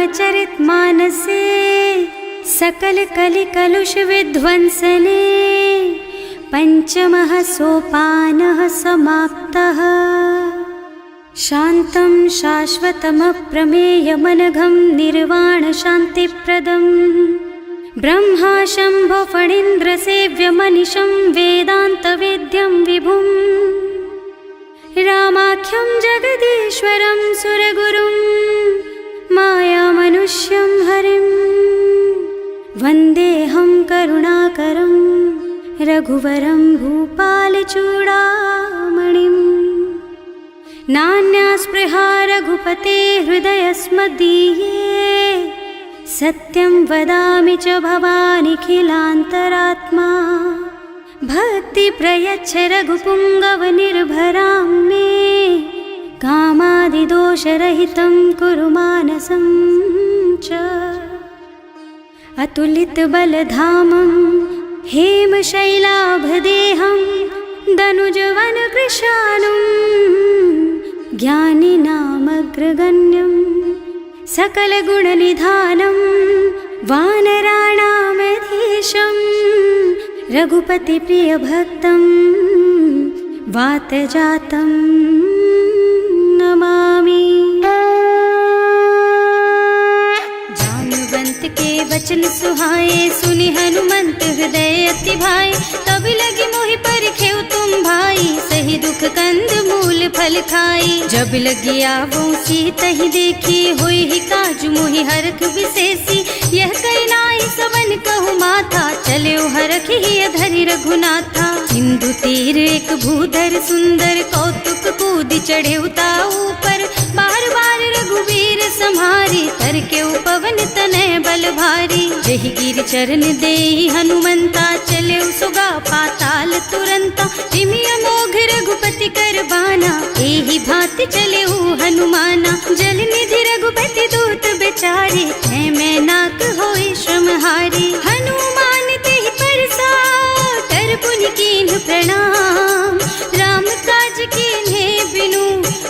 रामचरित मानसे सकल कलि कलुष विध्वंसने पंचमः सोपानः समाप्तः। शान्तं शाश्वतमप्रमेयमनघं निर्वाण शान्तिप्रदम् ब्रह्मा शम्भो फणीन्द्रसेव्यमनिशं वेदान्तवेद्यं विभुम् रामाख्यं जगदीश्वरं सुरगुरुं मायामनुष्यं हरिं वन्देऽहं करुणाकरं रघुवरं भूपालचूडामणिम्। नान्या स्पृहा रघुपते हृदयस्मदीये सत्यं वदामि च भवानिखिलान्तरात्मा। भक्ति प्रयच्छ रघुपुङ्गवनिर्भरां मे कामादिदोषरहितं कुरु मानसं च। अतुलितबलधामं हेमशैलाभदेहं दनुजवनकृशानुं ज्ञानिनामग्रगण्यं सकलगुणनिधानं वानराणामधीशं रघुपतिप्रियभक्तं वातजातं नमामि। जानुवंत के वचन सुहाए सुनि हनुमंत हृदय अति भाए। तब लगी मोहि परखेउ तुम भाई सही दुख कंद मूल फल खाई। जब लगी आवो सीतहि देखी होई ही काज मोहि हरख विशेषी। यह कई नाई सबन कहु माथा चले हरख ही धरि रघुनाथा। सिंधु तीर एक भूधर सुंदर कौतुक कूद चढ़े उता ऊपर। बार बार रघुवीर सम्हारी तर के पवन तनय बल भारी। जहि गिर चरण देहि हनुमंता चले सुगा पाताल तुरंता। तिमि अमोघ रघुपति कर बाना एहि भांति चले हनुमाना। जल निधि रघुपति दूत बेचारे है मैं नाक होई श्रमहारी। हनुमान तेहि परसा कर पुनि कीन्ह प्रणाम। राम काज कीन्हे बिनु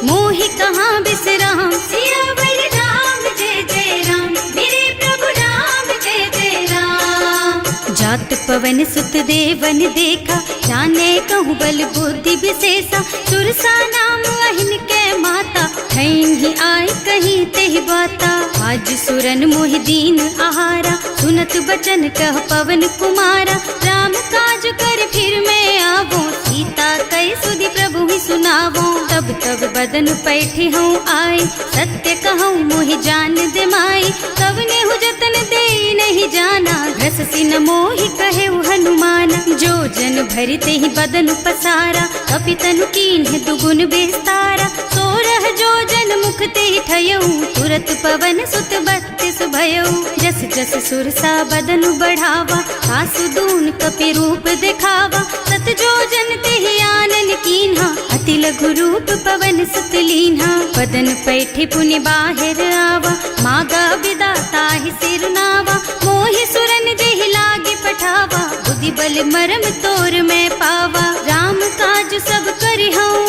मोहि कहाँ बिसराम। सियावर राम जय जय राम मेरे प्रभु राम जय जय राम। जात पवन सुत देवन देखा जाने कहूँ बल बुद्धि विशेषा। सुरसा नाम अहिन के माता ठैन ही आय कहीं तेहि बाता। आज सुरन मोहि दीन आहारा सुनत बचन कह पवन कुमारा। राम काज कर फिर मैं आवो सीता कई सुधि प्रभु ही सुनावो। तब तब बदन पैठी हूँ आए सत्य कहूँ मोहि जान दे माई। तब नेहु जतन दे नहीं जाना घस सिन मोहि कहे हनुमाना। जो जन भरि तेहि बदन पसारा कपितनु कीन्ह दुगुन बेस्तारा। सोरह जो जन मुख तेहि ठयऊ तुरत पवन सुत बत्तिस भयऊ। जस जस सुरसा बदन बढ़ावा आसु दून कपि रूप दिखावा। सत जो जन तेहि आनन कीन्हा अति लघु रूप पवन सुत लीन्हा। बदन पैठी पुनि बाहिर आवा मागा बिदा ताहि सिर नावा। मोहि सुरन जेहि लागे पठावा बुद्धि बल मरम तोर मैं पावा। राम काज सब करिहूँ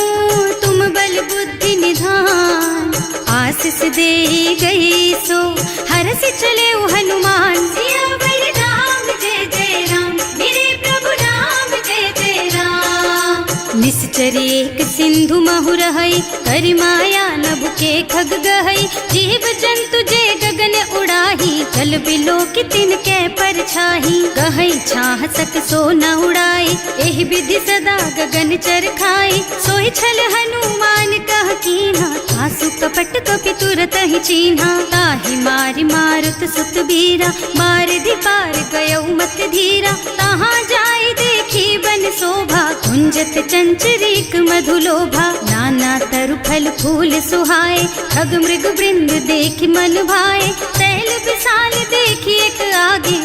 तुम बल बुद्धि निधान। आशीष दे गई सो हरस चले हनुमान। सियावर राम जय जय राम मेरे प्रभु राम जय जय राम। निश्चर एक सिंधु महु रहई करि माया नभ के खग गहई। जीव जंतु जे गगन उड़ाही जल बिलो की तिनके परछाही। गहई छाह सक सो न उड़ाई एहि विधि सदा गगन चर खाई। सोई छल हनुमान कह कीन्हा आसु कपट कपि तुरत ही चीन्हा। ताहि मारि मारुत सुत बीरा मार पार गयौ मत धीरा। तहाँ जाय देखी बन शोभा कुंजत चंचरीक मधुलोभा। नाना तरु फल फूल सुहाए खग मृग वृंद देखि मन भाए। तैल विशाल देखि एक आगे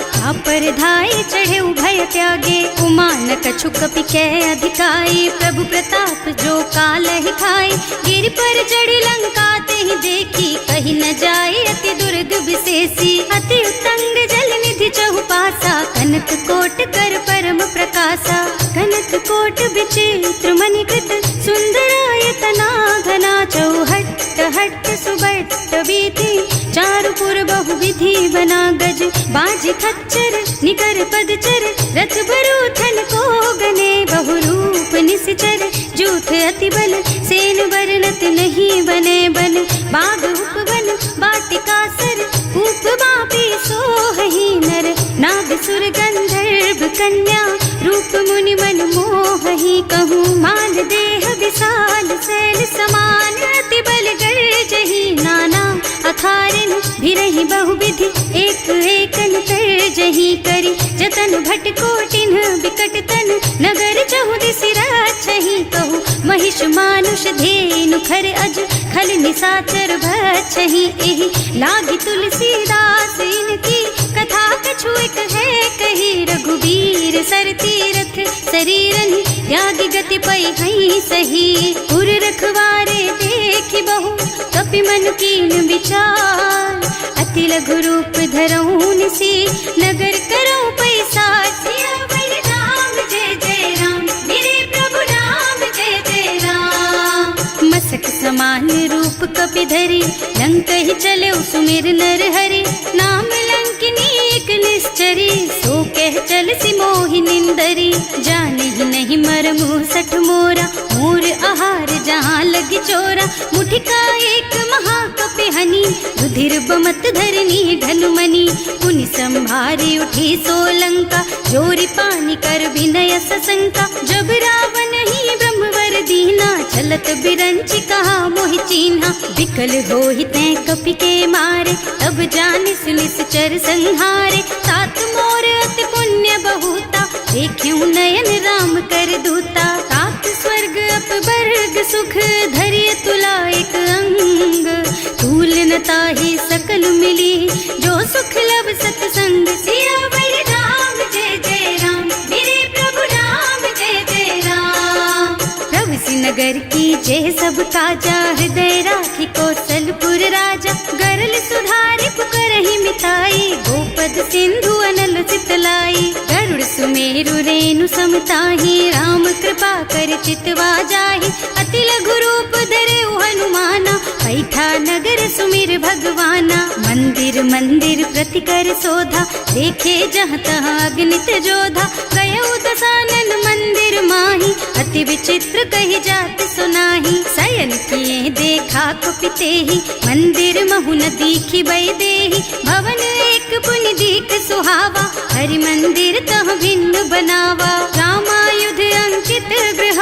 पर धाय चढ़े भय त्यागे। उमा न कछु कपि कै अधिकाई प्रभु प्रताप जो काल ही खाए। गिर पर चढ़ी लंका तेहि देखी कहीं न जाए अति दुर्ग विशेषी। अति उत्तंग जल निधि चहुपासा कनक कोट कर परम प्रकाशा। कनक कोट विचित्र मणिकृत सुंदरायतना घना। चौहट्ट हट्ट सुबट्ट बीति चारु पुर बहुविधि बना गज बाज खच्चर निकर पदचर रथ बरूथन को गने बहुरूप निश्चर जूथ अति बल सेन बरनत नहीं बने बन बाग उपवन बाटिका सर कूप बापी सोहहि नर नाग सुर गंधर्व कन्या रूप मुनि मन मोहहि कहूँ मान देह विशाल शैल समान अति बल गर्जहि नाना अखारिन भिरहि बहुविधि एक एकन तरजहि करि जतन भट कोटिन बिकट तन नगर चहुदिसि रक्षहि कहूँ महिष मानुष धेनु खर अज खल निशाचर भक्षहि एहि लागी तुलसीदास इनकी कथा कछु एक है कही रघुवीर सर तीरथ शरीरन त्यागी गति पै हई सही उर रखवारे देखि बहु कपि मन कीन विचार अति लघु रूप धरऊं निसी नगर करऊं पैसा सियावर राम जय जय राम मेरे प्रभु राम जय जय राम मसक समान रूप कपि धरि लंक ही चले सुमिर नर हरि नाम लंकिनी एक निश्चरी सो कह चल सी मोहि निंदरी जाने ही नहीं मरमु सठ मोरा मोर आहार जहाँ लगी चोरा मुठिका एक महाकपि हनी रुधिर बमत धरनी धनुमनी पुनि संभारी उठी सोलंका जोरी पानी कर विनय सशंका जब रावण ही ब्रह्मवर दीना चलत बिरंची कहा मोहि चीन्हा विकल होहि तै कपि के मारे तब जानिस निश्चर संहारे सात मोर अति पुण्य बहुता देखियो नयन राम कर दूता सात स्वर्ग अपवर्ग सुख धरिय तुला एक अंग तूल न ताहि सकल मिली जो सुख लब सतसंग सियावर राम जय जय राम मेरे प्रभु राम जय जय राम प्रभु नगर की जय सब काजा हृदय राखी कौशलपुर राजा गरल सुधारि पुकरहि मिताई गोपद सिंधु अनल चितलाई गरुड़ सुमेरु रेणु समताहि राम कृपा कर चितवा जाहि अति लघु रूप धरे हनुमाना पैठा नगर सुमिर भगवाना मंदिर मंदिर प्रति कर शोधा देखे जहाँ तहाँ अगणित जोधा गयो दसानन मंदिर माही अति विचित्र कही जात सुनाही शयन किए देखा कुपिते ही मंदिर महु न दीखी बई देही भवन एक पुनि दीख सुहावा हरि मंदिर तह भिन्न बनावा रामायुध अंकित गृह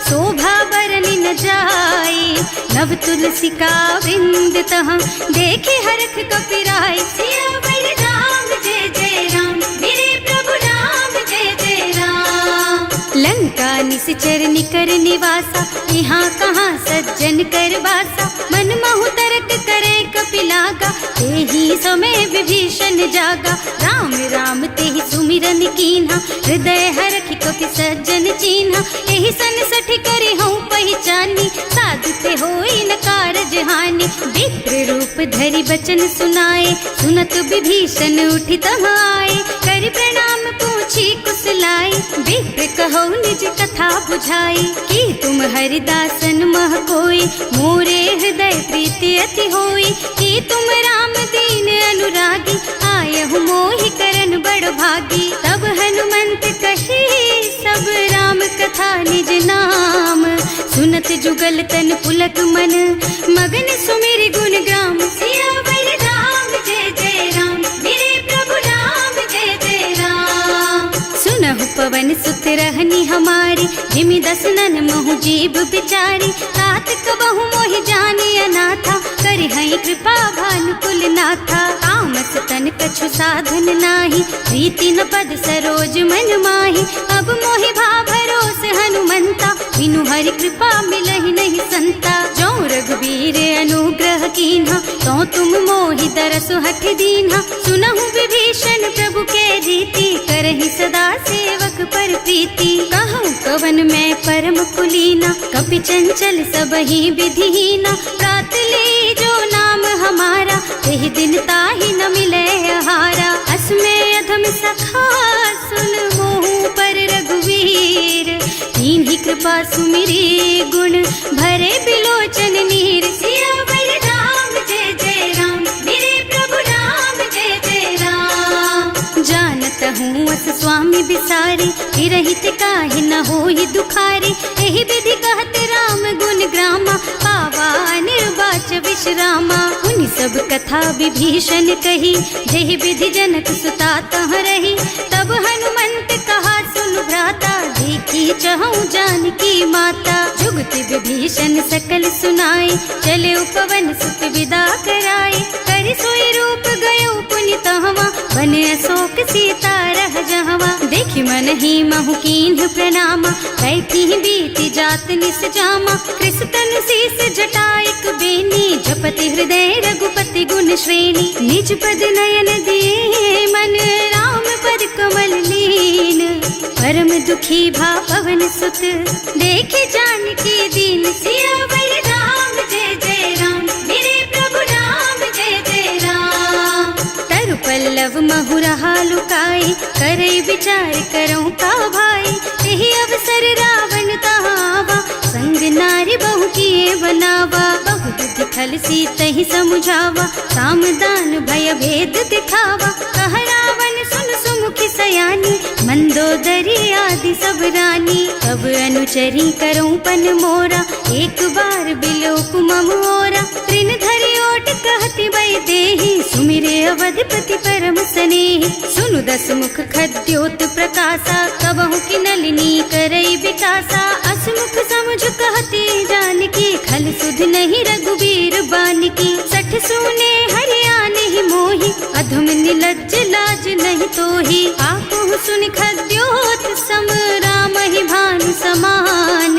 शोभा बरनि न जाई नव तुलसी का वृंद तह देखे हरख कपिराई सियावर राम जय जय राम मेरे प्रभु राम जय जय राम लंका निश्चर निकर निवासा यहाँ कहाँ सज्जन कर बासा मन महु तरक करे कपिलागा तेहि समय विभीषण जागा राम राम तेहि सुमिरन कीन्हा हृदय हरखि कपि सज्जन चीन्हा एहि सन सठि करि हूँ पहचानी साधु ते होई न कारज हानि विप्र रूप धरि बचन सुनाए सुनत विभीषण उठि तहाँ आए करि प्रणाम पूछी कुशलाई विप्र कहो निज कथा बुझाई कि तुम हरिदासन मह कोई मोरे हृदय प्रीति अति होई कि तुम राम दीन अनुरागी आयहु मोहि करन बड़ भागी तब हनुमंत कही सब राम कथा निज नाम सुनत जुगल तन पुलक मन मगन सुमिर गुण ग्राम सियावर राम जय जय राम मेरे प्रभु राम जय जय राम सुनहु पवन सुत रहनी हमारी जिमि दसनन महु जीव बिचारी तात कबहु मोहि जानी अनाथा करि हई कृपा भानुकुल नाथा तामस तन कछु साधन नाही प्रीति न पद सरोज मन माही अब मोहि भा भरोस हनुमंता बिनु हरि कृपा मिलहि नहीं संता जो रघुवीर अनुग्रह कीन्हा तो तुम मोहि दरसु हठ दीन्हा सुनहु विभीषण प्रभु के रीति करहि सदा सेवक पर प्रीति कहूँ कवन मैं परम कुलीना कपि चंचल सबहि विधिहीना प्रात ले जो नाम हमारा तेहि दिन ताहि न मिले आहारा असमय अधम सखा सुन मोहु पर रघुवीर तिन्हि कृपा सुमिरी गुण भरे बिलोचन नीर सियावर राम जय जय राम मेरे प्रभु राम परशुरामा। उन सब कथा विभीषण कही, जहि विधि जनक सुता तह रही। तब हनुमंत कहा सुन भ्राता, देखी चहु जानकी माता। जुगति विभीषण सकल सुनाए, चले उपवन सुत विदा कराए। कर सोई रूप गयो पुनि तहवा, बने अशोक सीता रह जहवा। देखि मन ही महु कीन्ह प्रणामा, बैठी बीती जात निस जामा। कृष्ण शीस जटायक बेनी, जपति हृदय रघुपति गुण श्रेणी। निज पद नयन दिए मन, राम पद कमल लीन। परम दुखी भा पवन सुत, देखे जानकी दीन। सियावर राम जय जय राम, मेरे प्रभु राम जय जय राम। तरु पल्लव महुरहा लुकाई, करई विचार करऊं का भाई। यही अवसर रावण तहावा, संग नारी बहु किए बनावा। बहु बुद्धि खल सीतहि समुझावा, साम दान भय भेद दिखावा। कह रावण सुन सुमुखी सयानी, मंदोदरी आदि सब रानी। तब अनुचरी करऊं पन मोरा, एक बार बिलोक मम ओरा। तृण धरि ओट कहति वै देहि, सुमिरे अवधपति परम स्नेहि। सुनु दस मुख खद्योत प्रकाशा, कबहु की नलिनी करई विकासा। असमुख समुझ कहती जानकी, खल सुध नहीं रघुबीर बानकी। सठ सूने हरियाणा ही मोहि, अधम निलज्ज लाज नहीं तोहि। आकुहु सुनि खद्योत सम, राम ही भानु समान।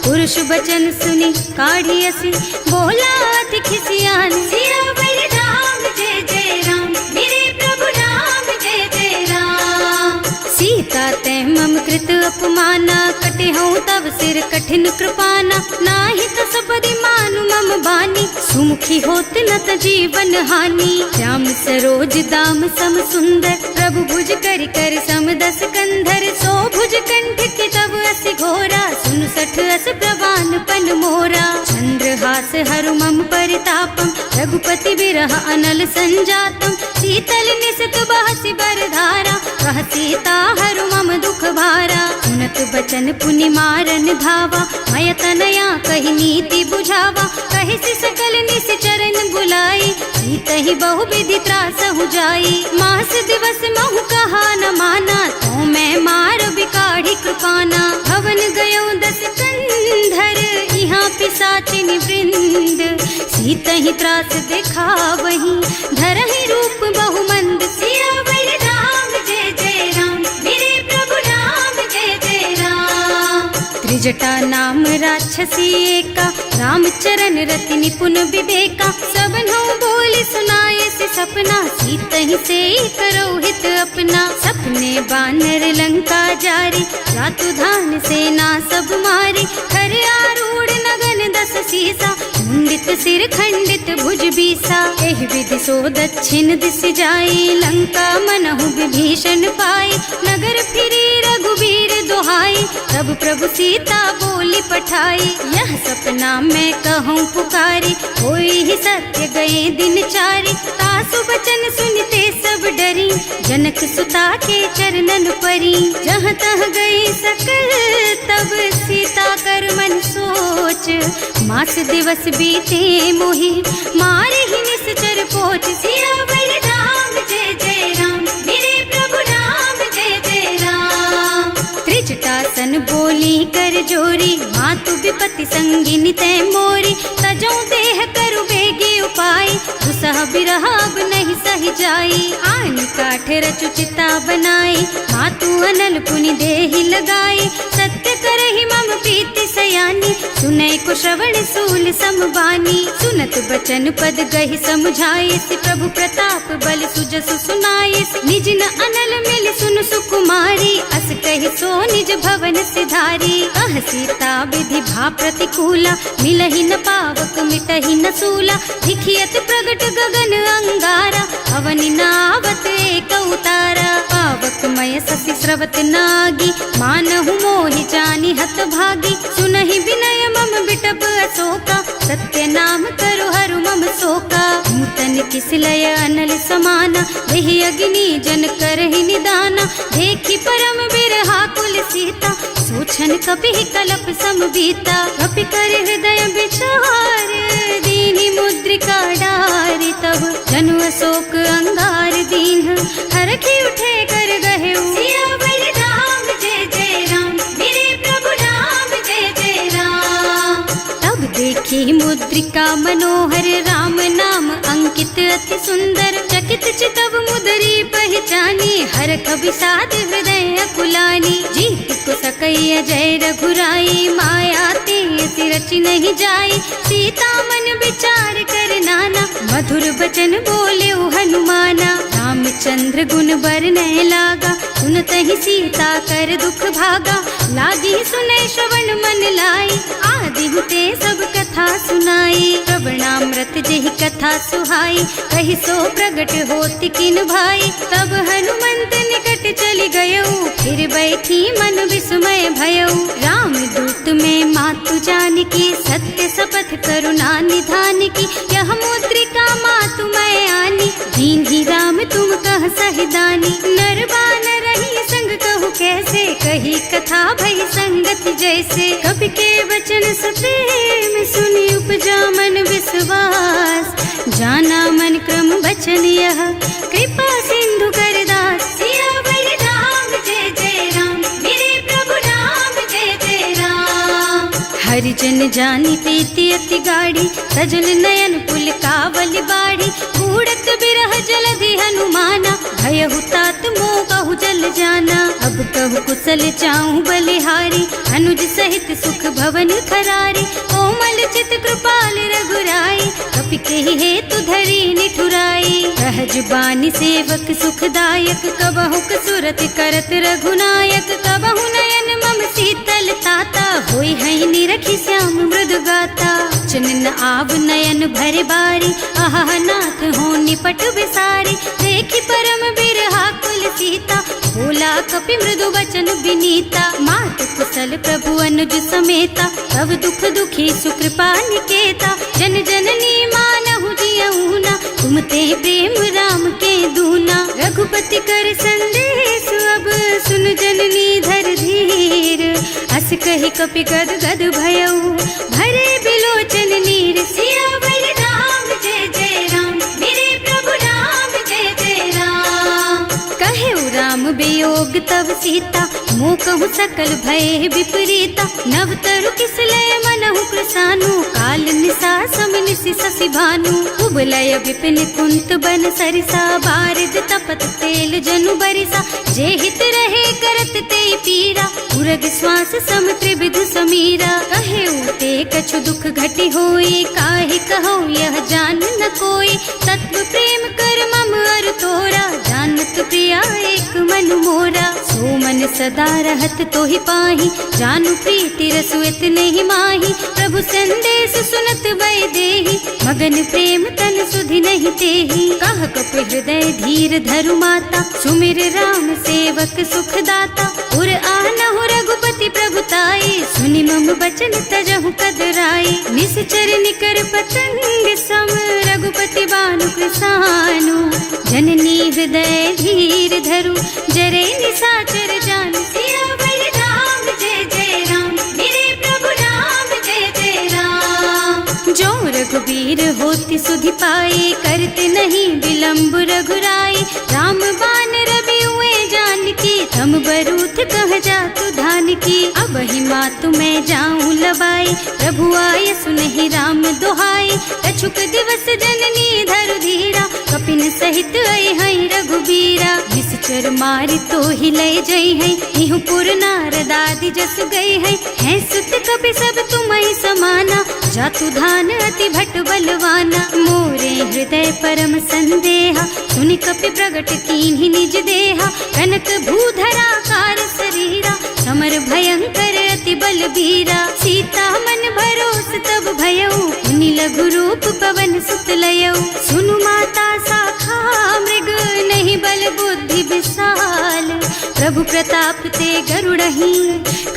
पुरुष बचन सुनि काढ़ी असी, बोला अति खिसियान। सियावर राम जय जय राम, मेरे प्रभु राम जय जय राम। सीता तै मम कृत अपमाना, कटे हूँ तब सिर कठिन कृपाना। नाही तो सबरि मानु मम बानी, सुमुखी होत न त जीवन हानि। श्याम सरोज दाम सम सुंदर, प्रभु भुज कर कर सम दस कंधर। सो भुज कंठ के तब अस घोरा, सुन सठ अस प्रवान पन मोरा। चंद्रहास हरु मम परितापम, रघुपति बिरह अनल संजातम। शीतल निसत बहसि बरधारा, कह सीता हरु मम दुख भारा। सुनत बचन पुनि मारन धावा, मय तनया कहि नीति बुझावा। कहि सि सकल निस चरण बुलाई, सीतहि बहु विधि त्रासहु जाई। मास दिवस महु कहा न माना, तो मैं मार बिकाढ़ी कृपाना। भवन गयो दस कंधर, यहाँ पिशाचिनी वृंद। सीतहि त्रास दिखावहि, धरहि रूप बहु मंद। सियावर राम जय जय राम, मेरे प्रभु राम जय जय राम। त्रिजटा नाम राक्षसी एका, रामचरण रति निपुण विवेका। सबनो बोली सुनाए से सपना, सीतहि से करो हित अपना। सपने बानर लंका जारी, जातु धान सेना सब मारी। खर आरूढ़ नगन दस सीसा, मुंडित सिर खंडित भुज बीसा। एहि विधि सो दक्षिण दिस जाई, लंका मनहु विभीषण पाई। नगर फिरी रघुबीर दुहाई, तब प्रभु सीता बोली पठाई। यह सपना मैं कहूँ पुकारी, होई ही सत्य गए दिन चारी। तासु बचन सुनते सब डरी, जनक सुता के चरणन परी। जहाँ तह गई सकल, तब सीता कर मन सोच। मास दिवस बीते मोहि, मारे ही निश्चर पोच। सियावर राम जय जय राम, मेरे प्रभु राम जय जय राम। त्रिजटासन बोली कर जोरी, मातु विपति संगिनी तै मोरी। तजो देह करु बेगी उपाय, दुसह बिरह अब नहीं सही जाई। आन काठ रचु चिता बनाई, मातु अनल पुनि देहि लगाई। सत्य करहि मम प्रीति सयानी, सुनै को श्रवण सूल समबानी। सुनत बचन पद गहि समुझाए, प्रभु प्रताप बल सुजसु सुनाए। निज न अनल मिल सुन सुकुमारी, अस कहि सो निज भवन सिधारी। कह सीता विधि भा प्रतिकूला, मिलहि न पावक मिटहि न सूला। दिखियत प्रगट गगन अंगारा, अवनि नावत एक उतारा। पावक मय ससि स्रवत नागी, मानहु मोहि जानि हत भागी। सुनहि विनय मम बिटप अशोका, सत्य नाम करु हरु मम शोका। नूतन किसलय अनल समाना, वही अग्नि जन करहि निदाना। देखि परम बिरहा कुल सीता, सोचन कपि कलप सम बीता। कपि कर हृदय विचार, दीनि मुद्रिका अशोक अंगार दीन हरखी उठे कर गहे सियावर राम जय जय राम मेरे प्रभु राम जय जय राम। तब देखी मुद्रिका मनोहर राम नाम अंकित अति सुंदर चकित चितव मुदरी पहचानी हरख विषाद हृदय अकुलानी जीत को सकैया जय रघुराई माया ते रचि नहीं जाई सीता मन विचार कर नाना मधुर बचन बोले हनुमाना रामचंद्र गुण बरनय लागा सुनत ही सीता कर दुख भागा लागी सुने श्रवण मन लाई आदि ते सब कथा सुनाई श्रवणामृत जेहि कथा सुहाई कही सो प्रगट होति किन भाई तब हनुमंत निकट चली गयऊ फिर बैठी मन विस्मय भयऊ राम दूत में मातु जानकी सत्य शपथ करुणा निधान की यह मुद्रिका मातु मैं आनी दीन ही राम तुम कह सहिदानी नरबान रही संग कहु कैसे कही कथा भई संगति जैसे कवि के वचन सप्रेम सुनि उपजा मन विश्वास जाना मन क्रम वचन यह कृपा सिंधु कर दास सियावर राम जय जय राम मेरे प्रभु राम जय जय राम। हरिजन जानी प्रीति अति गाड़ी सजल नयन पुल कावल बाड़ी बूढ़त बिरह जलधि हनुमाना भयहु तात मोह कहु जल जाना अब कहु कुशल चाहूं बलिहारी अनुज सहित सुख भवन खरारी कोमल चित कृपाल रघुराई कपि केहि हेतु धरी निठुराई सहज बानी सेवक सुखदायक कबहु कसुरत करत रघुनायक कबहु नयन मम शीतल ताता होई है निरखी श्याम मृदु गाता चनन आव नयन भरे बारी आहा नाथ हो निपट बिसारी देखी परम बिरहा कुल सीता बोला कपि मृदु वचन विनीता मात कुशल प्रभु अनुज समेता तब दुख दुखी सुकृपा निकेता जन जननी मानहु जियऊना तुम ते प्रेम राम के दूना रघुपति कर संदेश अब सुन जननी धर धीर अस कहि कपि गद गद भयऊ भरे बिलोचन नीर सियावर राम जय जय राम मेरे प्रभु राम जय जय राम। कहे राम वियोग तब सीता मोह कहु सकल भय विपरीता नव तरु किसलय मनहु कृसानु काल निसा समनिसि शशि भानु उबलय विपिन कुंत बन सरिसा बारिद तपत तेल जनु बरिसा जे हित रहे करत ते पीरा उरग श्वास सम त्रिविध समीरा कहे उते कछु दुख घटी होई काहे कहो यह जान न कोई तत्व प्रेम कर मम अर तोरा जानत प्रिया एक मन मोरा सो मन सदा रहत तो ही पाही जानु प्रीति रसु इतने ही माही प्रभु संदेश सुनत वै देही मगन प्रेम तन सुधि नहीं तेही कह कप हृदय धीर धरु माता सुमिर राम सेवक सुख दाता उर आनहु रघुपति प्रभुताई सुनि मम बचन तजहु कदराई निश्चर निकर पतंग सम रघुपति बानु कृसानु जननी हृदय धीर धरु जरे निसाचर जान सियावर राम जय जय राम मेरे प्रभु राम जय जय राम। जो रघुबीर होति सुधि पाए करते नहीं विलंब रघुराई राम बान रवि हुए जानकी थम बरूथ कह जातु धान की अब ही मातु मैं जाऊं लबाई प्रभु आय सुनहि राम दोहाई कछुक दिवस जननी धरु धीरा कपिन सहित आई है रघुबीरा निश्चर मारि तो ही लय जई है इहु पुर नारद आदि जस गई है सुत कपि सब तुम्हि समाना जातु धान अति भट बलवाना मोरे हृदय परम संदेहा सुनि कपि प्रगट कीन्हि निज देहा कनक भूधरा कार शरीरा समर भयंकर अति बलबीरा सीता मन भरोस तब भयऊ मुनि लघु रूप पवन सुत लयऊ सुनु माता शाखा मृग नहीं बल बुद्धि विशाल प्रभु प्रताप ते गरुड़हि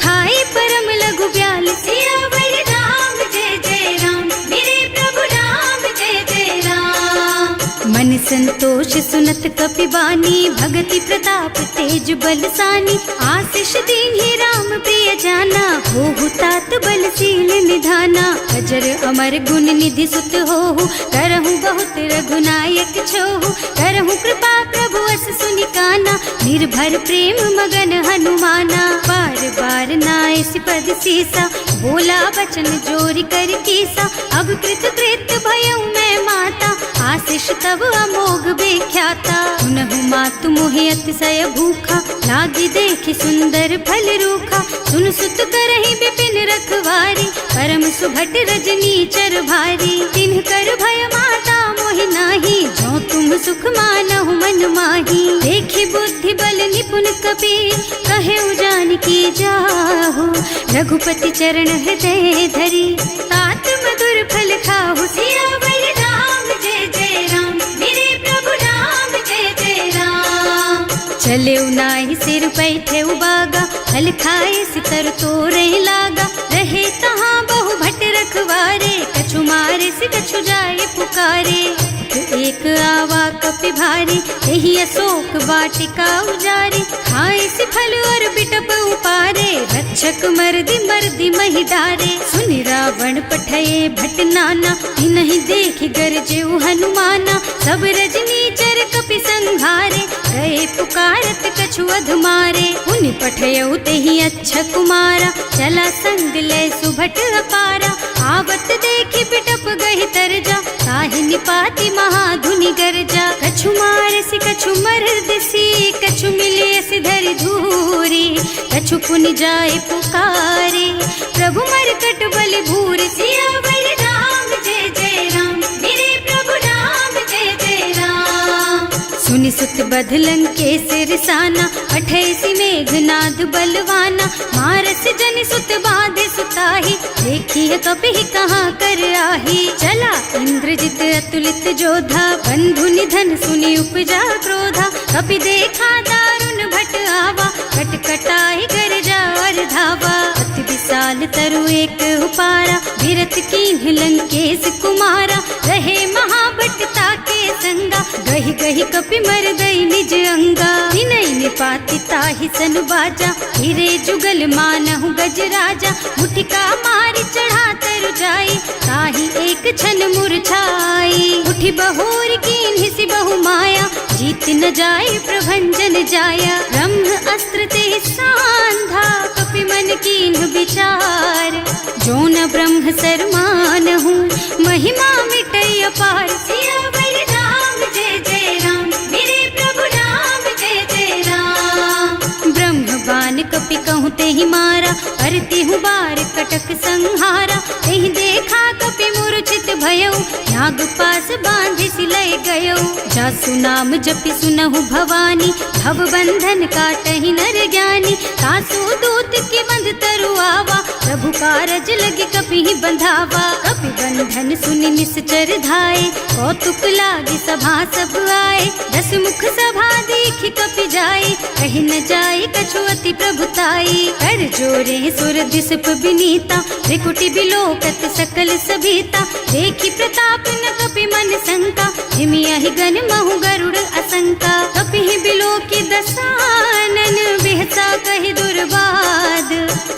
खाई परम लघु ब्याल सियावर राम जय जय राम मेरे प्रभु राम जय जय राम। मन संतोष सुनत कपिबानी, भगति प्रताप तेज बलसानी। आशीष दीन्ही राम प्रिय जाना, होहु तात बलशील निधाना। अजर अमर गुण निधि सुत होहु, करहु बहुत रघुनायक छोहु। करहु कृपा प्रभु अस सुनि काना, निर्भर प्रेम मगन हनुमाना। बार बार नाइस पद सीसा, बोला बचन जोरि कर कीसा। अब कृत कृत भयउ मैं माता, आशीष तब अमोघ बेख्याता। सुनहु मातु मोहि अतिशय भूखा, लागी देखि सुंदर फल रूखा। सुन सुत करहि विपिन रखवारी, परम सुभट रजनी चर भारी। तिन्ह कर भय माता मोहि नाही, जो तुम सुख मानहु मन माही। देखि बुद्धि बल निपुण कबीर, कहे जानकी जाहु। रघुपति चरण हृदय धरी, तात मधुर फल खाहु। सियावर राम जय जय राम, मेरे प्रभु राम जय जय राम। चले नाहि सिर बैठे बागा, फल खाए सितर तोरे लागा। रहे तहाँ बहु भट रखवारे, कछु मारे से कछु जाए पुकारे। एक आवा कपि भारी, यही अशोक वाटिका उजारी। खाए से फल और बिटप उपारे, रक्षक मर्दि मर्दि महि डारे। सुनि रावण पठये भट नाना, नहीं देखि गरजे हनुमाना। सब रजनी चर कपि संघारे, गए पुकारत कछु अधमारे। उनि पठयउ तेहि अच्छा कुमारा, चला संग ले सुभट अपारा। आवत देखि बिटप गहि तरजा, ताहि निपाति महाधुनि गरजा। कछु मारसि कछु मरदसी, कछु मिले सिधरि धूरी। कछु पुनि जाए पुकारे, प्रभु मरकट बलि भूरि। सियावर राम जय जय राम, मेरे प्रभु राम जय जय राम। सुनि सुत बध लंकेश रिसाना, अठैसी मेघनाद बलवाना। मारस जनि सुत बाधे सुताही, देखी है कपि कहाँ कर आही। चला इंद्रजित अतुलित जोधा, बंधु निधन सुनि उपजा क्रोधा। कपि देखा दारुण भट आवा, कटकटाई गरजा और धावा। अति विशाल तरु एक उपारा, विरत कीन्ह लंकेश कुमारा। रहे महाभट ताके संगा, गहि गहि कपि मर गई निज अंगा। तिनहि निपाति ताहि सन बाजा, हिरे जुगल मानहु गज राजा। मुठिका मारि चढ़ा तरु जाई, ताहि एक छन मुरझाई। उठि बहोर कीन्हि सि बहु माया, जीत न जाए प्रभंजन जाया। ब्रह्म अस्त्र ते सांधा, कपि मन कीन्ह विचार। जो न ब्रह्म सर मानहु, महिमा मिटै अपार। सियावर राम जय जय राम, मेरे प्रभु राम जय जय राम। ब्रह्म बान कपि कहूँ तेहि मारा, परतिहु बार कटक संहारा। तेहि देखा कपि मूर्छित भयउ, नाग पास बांधि सिलय गयउ। जासु नाम जपि सुनहु भवानी, भव बंधन काटहि नर ज्ञानी। तासु दूत के बंध तरु आवा, प्रभु कारज लगे कपि बंधावा। कपि बंधन सुनि निश्चर धाये, कौतुक लागी सभा सब आए। दस मुख सभा देखि कपि जाए, कहि न जाए कछु अति प्रभुताई। कर जोरे सुर दिसप बिनीता, त्रिकुटि बिलोकत सकल सभीता। देखि प्रताप न कपि मन शंका, हिमियहि गन महु गरुड़ असंका। कपि बिलोकि दसानन, बिहसा कहि दुर्बाद।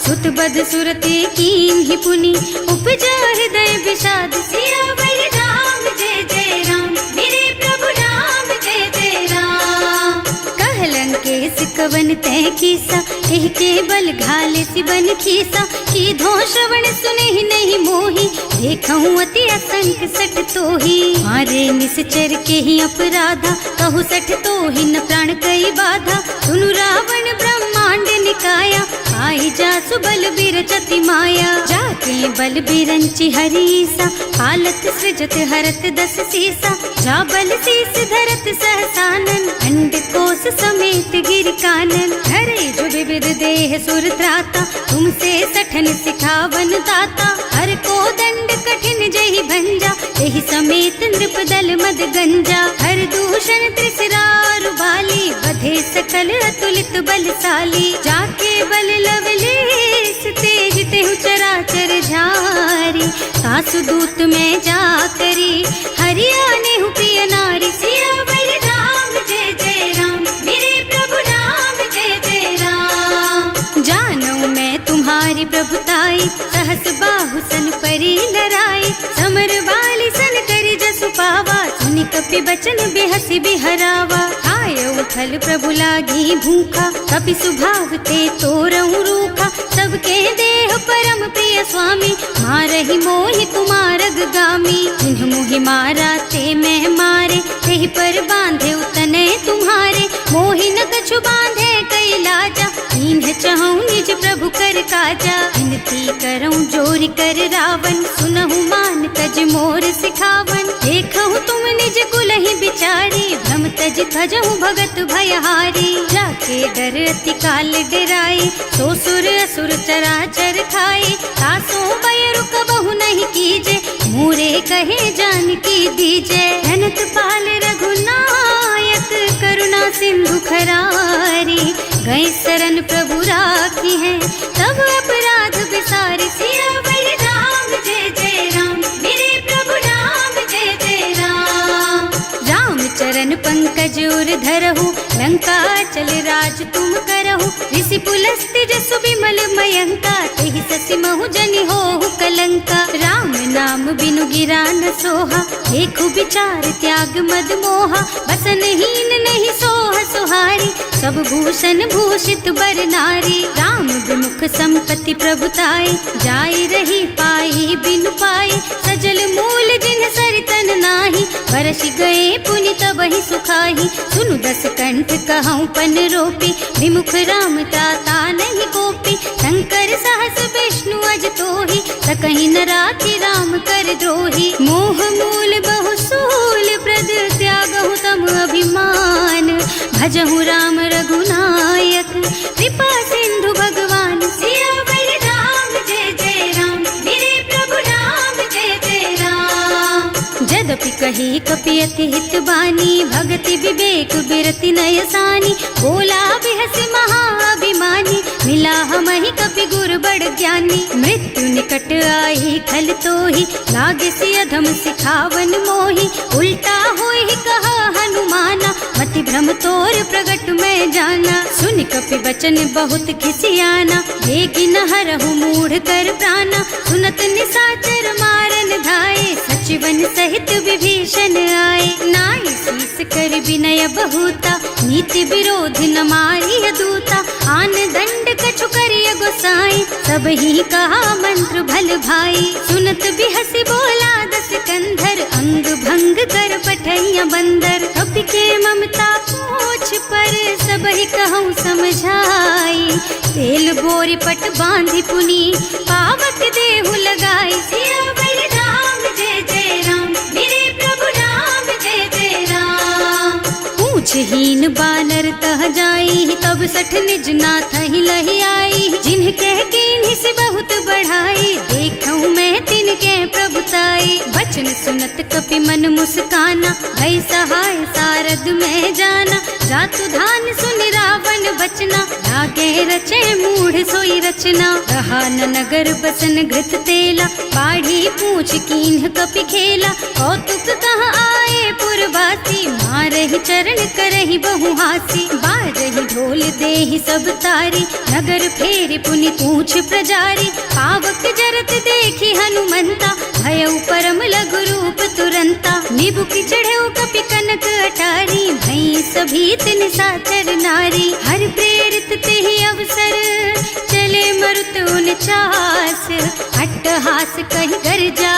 सुत बध सुरते कीन्हि पुनि, उपजा हृदय विषाद। सियावर राम जय जय राम, मेरे प्रभु राम जय जय राम। कह लंकेश कवन तै कीसा, एह के बल घाले सि बन खीसा। कीधो श्रवण सुनहि नहीं मोहि, देखहु अति असंख सठ तोहि। मारे निश्चर के ही अपराधा, कहु सठ तोहि न प्राण कई बाधा। सुनु रावण ब्रह्मांड निकाया, आई जासु बल बिरचति माया। जाके बल बिरंचि हरीसा, हालत सृजत हरत दस सीसा। जा बल शीस धरत सहसानन, अंड कोस समेत गिर कानन। हरे जो विविध देह सुर त्राता, तुमसे सठन सिखावन दाता। हर को दंड कठिन जहि भंजा, एहि समेत नृप दल मद गंजा। हर दूषण त्रिसरारु बाली, बधे सकल अतुलित बलशाली। जाके बल लवलेस तेज तेहु चराचर झारी। सासु दूत में जा करी हरियाणे हूँ प्रिय नारी। सियावर राम जय जय राम, मेरे प्रभु राम जय जय राम। जानू मैं तुम्हारी प्रभुताई, सहस बाहु सन परी लराई। समर बाली सन करी जसु पावा, सुनि कपि बचन बेहसी बिहरावा। खायऊ फल प्रभु लागी भूखा, कपि सुभाव ते तोरऊ रूखा। सबके देह परम प्रिय स्वामी, मारहि मोहि कुमारग गामी। जिन्ह मोहि मारा ते मैं मारे, तेहि पर बांधे उतने तुम्हारे। मोहि न कछु बांधे कई लाजा, इन्ह चहूँ निज प्रभु कर काजा। विनती करऊँ जोरि कर रावण, सुनहु मान तज मोर सिखावन। देखहु तुम निज कुलहि बिचारी, भ्रम तज थजहु भगत भयहारी। जाके डर अति काल डराई, सो सुर असुर चराचर खाए। तासो भय रुक बहु नहीं कीजे, मोरे कहे जानकी दीजे। अनंत पाल रघुनायक, करुणा सिंधु खरारी। गए शरण प्रभु राखी है, तब अपराध बिसारी। सियावर राम जय जय राम, मेरे प्रभु राम जय जय राम। राम चरण पंकज उर धरहु, लंका चल राज तुम करहु। ऋषि पुलस्त्य जसु विमल मयंका, तेहि ससि महु जनि होहु कलंका। राम नाम बिनु गिरा न सोहा, देखु विचार त्याग मद मोहा। बसनहीन नहीं सोह सुहारी, सब भूषण भूषित बर नारी। राम विमुख संपत्ति प्रभुताई, जाई रही पाई बिनु पाई। सजल मूल जिन सरितन नाही, बरसि गए पुनि तबहि सुखाही। सुनु दस कंठ कहऊँ पन रोपी, विमुख राम त्राता नहीं कोपी। शंकर सहस विष्णु अज तोहि, सकहि न राखि राम कर द्रोही। मोह मूल बहु सूल प्रद, त्यागहु तम अभिमान। भजहु राम रघुनायक, कृपा सिंधु भगवान। सियावर राम जय जय राम, मेरे प्रभु राम जय जय राम। जदपि कही कपि अति हित बानी, भगति विवेक बिरति नय सानी। बोला बिहसि महाअभिमानी, मिला हमहि कपि गुर बड़ ज्ञानी। मृत्यु निकट आई खल तोहि, लागे सि अधम सिखावन मोहि। उल्टा होहि कहा हनुमाना, मति भ्रम तोर प्रगट में जाना। सुन कपि बचन बहुत खिसियाना, देगी न हरहु मूढ़ कर प्राणा। सुनत निशाचर मारन धाये, सचिवन सहित विभीषण आए। नाई शीस कर विनय बहुता, नीति विरोध न मारिय दूता। आन दंड कछु करिय गोसाई, सब ही कहा मंत्र भल भाई। सुनत बिहसि बोला दस कंधर, अंग भंग कर पठैया बंदर। कपि के ममता पूछ पर, सब ही कहूँ समझाई। तेल बोरी पट बांधि पुनी, पावक देहु लगाई। सियावर राम जय जय राम, मेरे प्रभु राम जय जय राम। पूछहीन बानर तह जाई, तब सठ निज नाथ ही लही आई। जिन्ह कह कीन्हि से बहुत बढ़ाई, देखऊँ मैं तिनके प्रभुताई। बचन सुनत कपि मन मुस्काना, भई सहाय सारद में जाना। जातु धान सुन रावण बचना, लागे रचे मूढ़ सोई रचना। रहा न नगर बसन घृत तेला, बाढ़ी पूछ कीन्ह कपि खेला। कौतुक कहाँ आए पुरवासी, मारहि चरण करहि बहु हासी। बाजहि ढोल देहि सब तारी, नगर फेरि पुनि पूछ प्रजारी। पावक जरत देखि हनुमंता, भयउ परम लघु रूप तुरंता। निबुकि चढ़ऊ कपि कनक अटारी, भई सभीत निशाचर नारी। हर प्रेरित तेहि अवसर, चले मरुत उनचास। अट्टहास कहि गर्जा,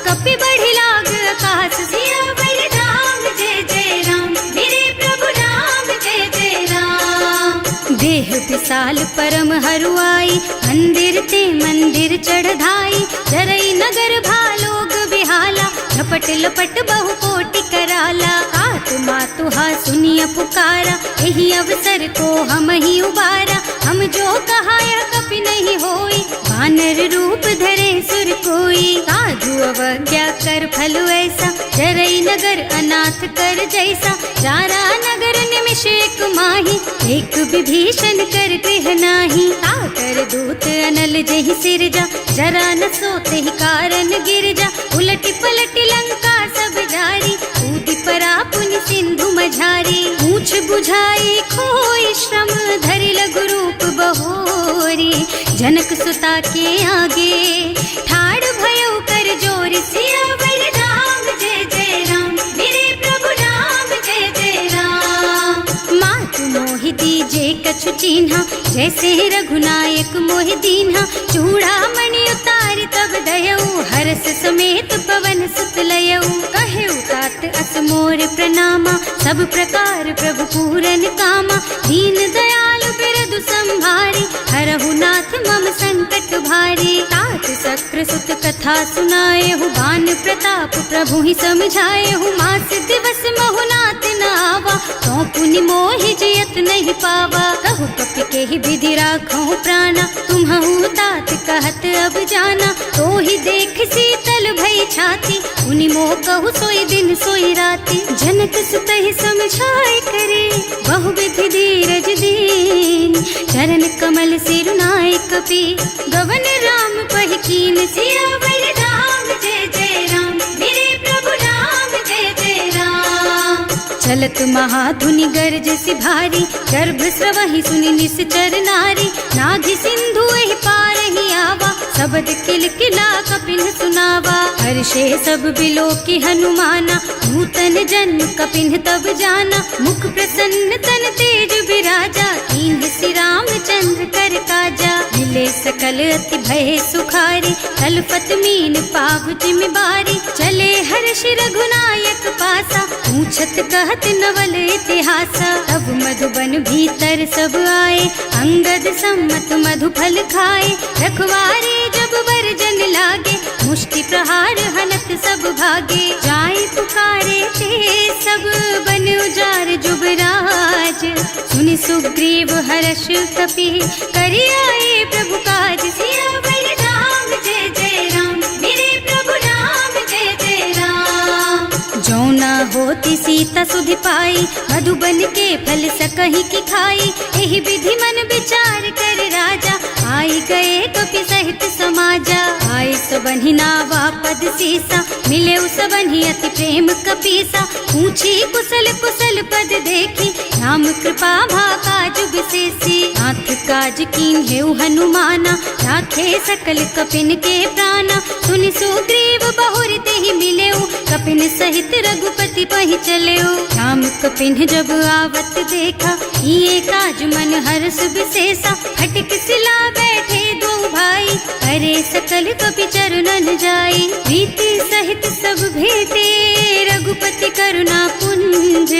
कपि बढ़ि लाग आकाश। सियावर राम जय जय राम, मेरे प्रभु राम जय जय राम। देह विशाल परम हरुआई, मंदिर ते मंदिर चढ़धाई। जरई नगर भालोग बिहाला, झपट लपट बहु कोटि कराला। आत्मा तुहा सुनिय पुकारा, यही अवसर को हम ही उबारा। हम जो कहा यह कपि नहीं होई, वानर रूप धरे सुर कोई। साधु अवज्ञा कर फल ऐसा, जरई नगर अनाथ कर जैसा, जारा नगर निमिष एक माही, एक विभीषण कर गृह नाही। ताकर दूत अनल जहि सिरजा, जरा न सोते ही कारण गिरजा। उलटी पलटी लंका सब जारी, कूदी परा पुनि सिंधु मझारी। पूछ बुझाई खोई श्रम, धरि लघु रूप बहोरी। जनक सुता के आगे, ठाड़ भयो कर जोरी। सियावर राम जय जय राम, मेरे प्रभु राम जय जय राम। मातु मोहि दीजे कछु चिन्हा, जैसे रघुनायक मोहि दीन्हा। चूड़ामणि उतारि तब दयऊ, हरस समेत पवन सुत लयऊ। कहेउ तात अस मोर प्रणामा, सब प्रकार प्रभु पूरन कामा। दीन दयालु बिरदु संभारी, हरहु नाथ मम संकट भारी। तात सक्र सुत कथा सुनाएहु, बान प्रताप प्रभु ही समझाएहु। मास दिवस महु नाथ न आवा, तो पुनि मोहि जियत नहीं पावा। कहु कपि के ही विधि राखो प्राणा, तुम्हु तात कहत अब जाना। तो ही देख शीतल भई छाती, उनि मोह कहु सोई दिन सोई राती। जनक सुत ही समझाए करे, बहु विधि धीरज दीन। चरण कमल सिरुनाए कपि, गवन राम पहि कीन। सियावर राम जय जय राम, मेरे प्रभु राम जय जय राम। चलत महाधुनि गरज सि भारी, गर्भ स्रवहि सुनि निश्चर नारी। नाभि सिंधु एहि पार ही आवा, शब्द किलकिला कपिन सुनावा। हर्षे सब बिलोकी हनुमाना, नूतन जन्म कपिन तब जाना। मुख प्रसन्न तन तेज विराजा, कीन्ह श्री रामचंद्र कर काजा। मिले सकल अति भय सुखारी, तलपत मीन पाव जिम बारी। चले हर्ष रघुनायक पासा, पूछत कहत नवल इतिहासा। तब मधुबन भीतर सब आए, अंगद सम्मत मधु फल खाए। रखवारे जब वर्जन लागे, मुष्टि प्रहार हनत सब भागे। जाय पुकारे ते सब, बन उजार जुबराज। सुनि सुग्रीव हर्ष कपि, करि आए प्रभु काज। सियावर राम जय जय राम, मेरे प्रभु राम जय जय राम। जौना होती सीता सुधि पाई, मधुबन के फल सकहि की खाई। एहि विधि मन विचार कर राजा, आई गए कपि सहित समाजा। आए सबन्हि नावा पद सीसा, मिले सबन्हि अति प्रेम कपीसा। पूछी कुशल कुशल पद देखी, राम कृपा भाका जुग विशेषी। नाथ काज कीन्हेउ हनुमाना, राखे सकल कपिन के प्राणा। सुनि सुग्रीव बहुर तेहि मिलेउ, कपिन सहित रघुपति पहि चलेउ। राम कपिन जब आवत देखा, किए काज मन हर्ष विशेषा। हटिक सिला बैठे दो भाई, अरे सकल कपि चरणन जाई। प्रीति सहित सब भेटे, रघुपति करुणा पुंज।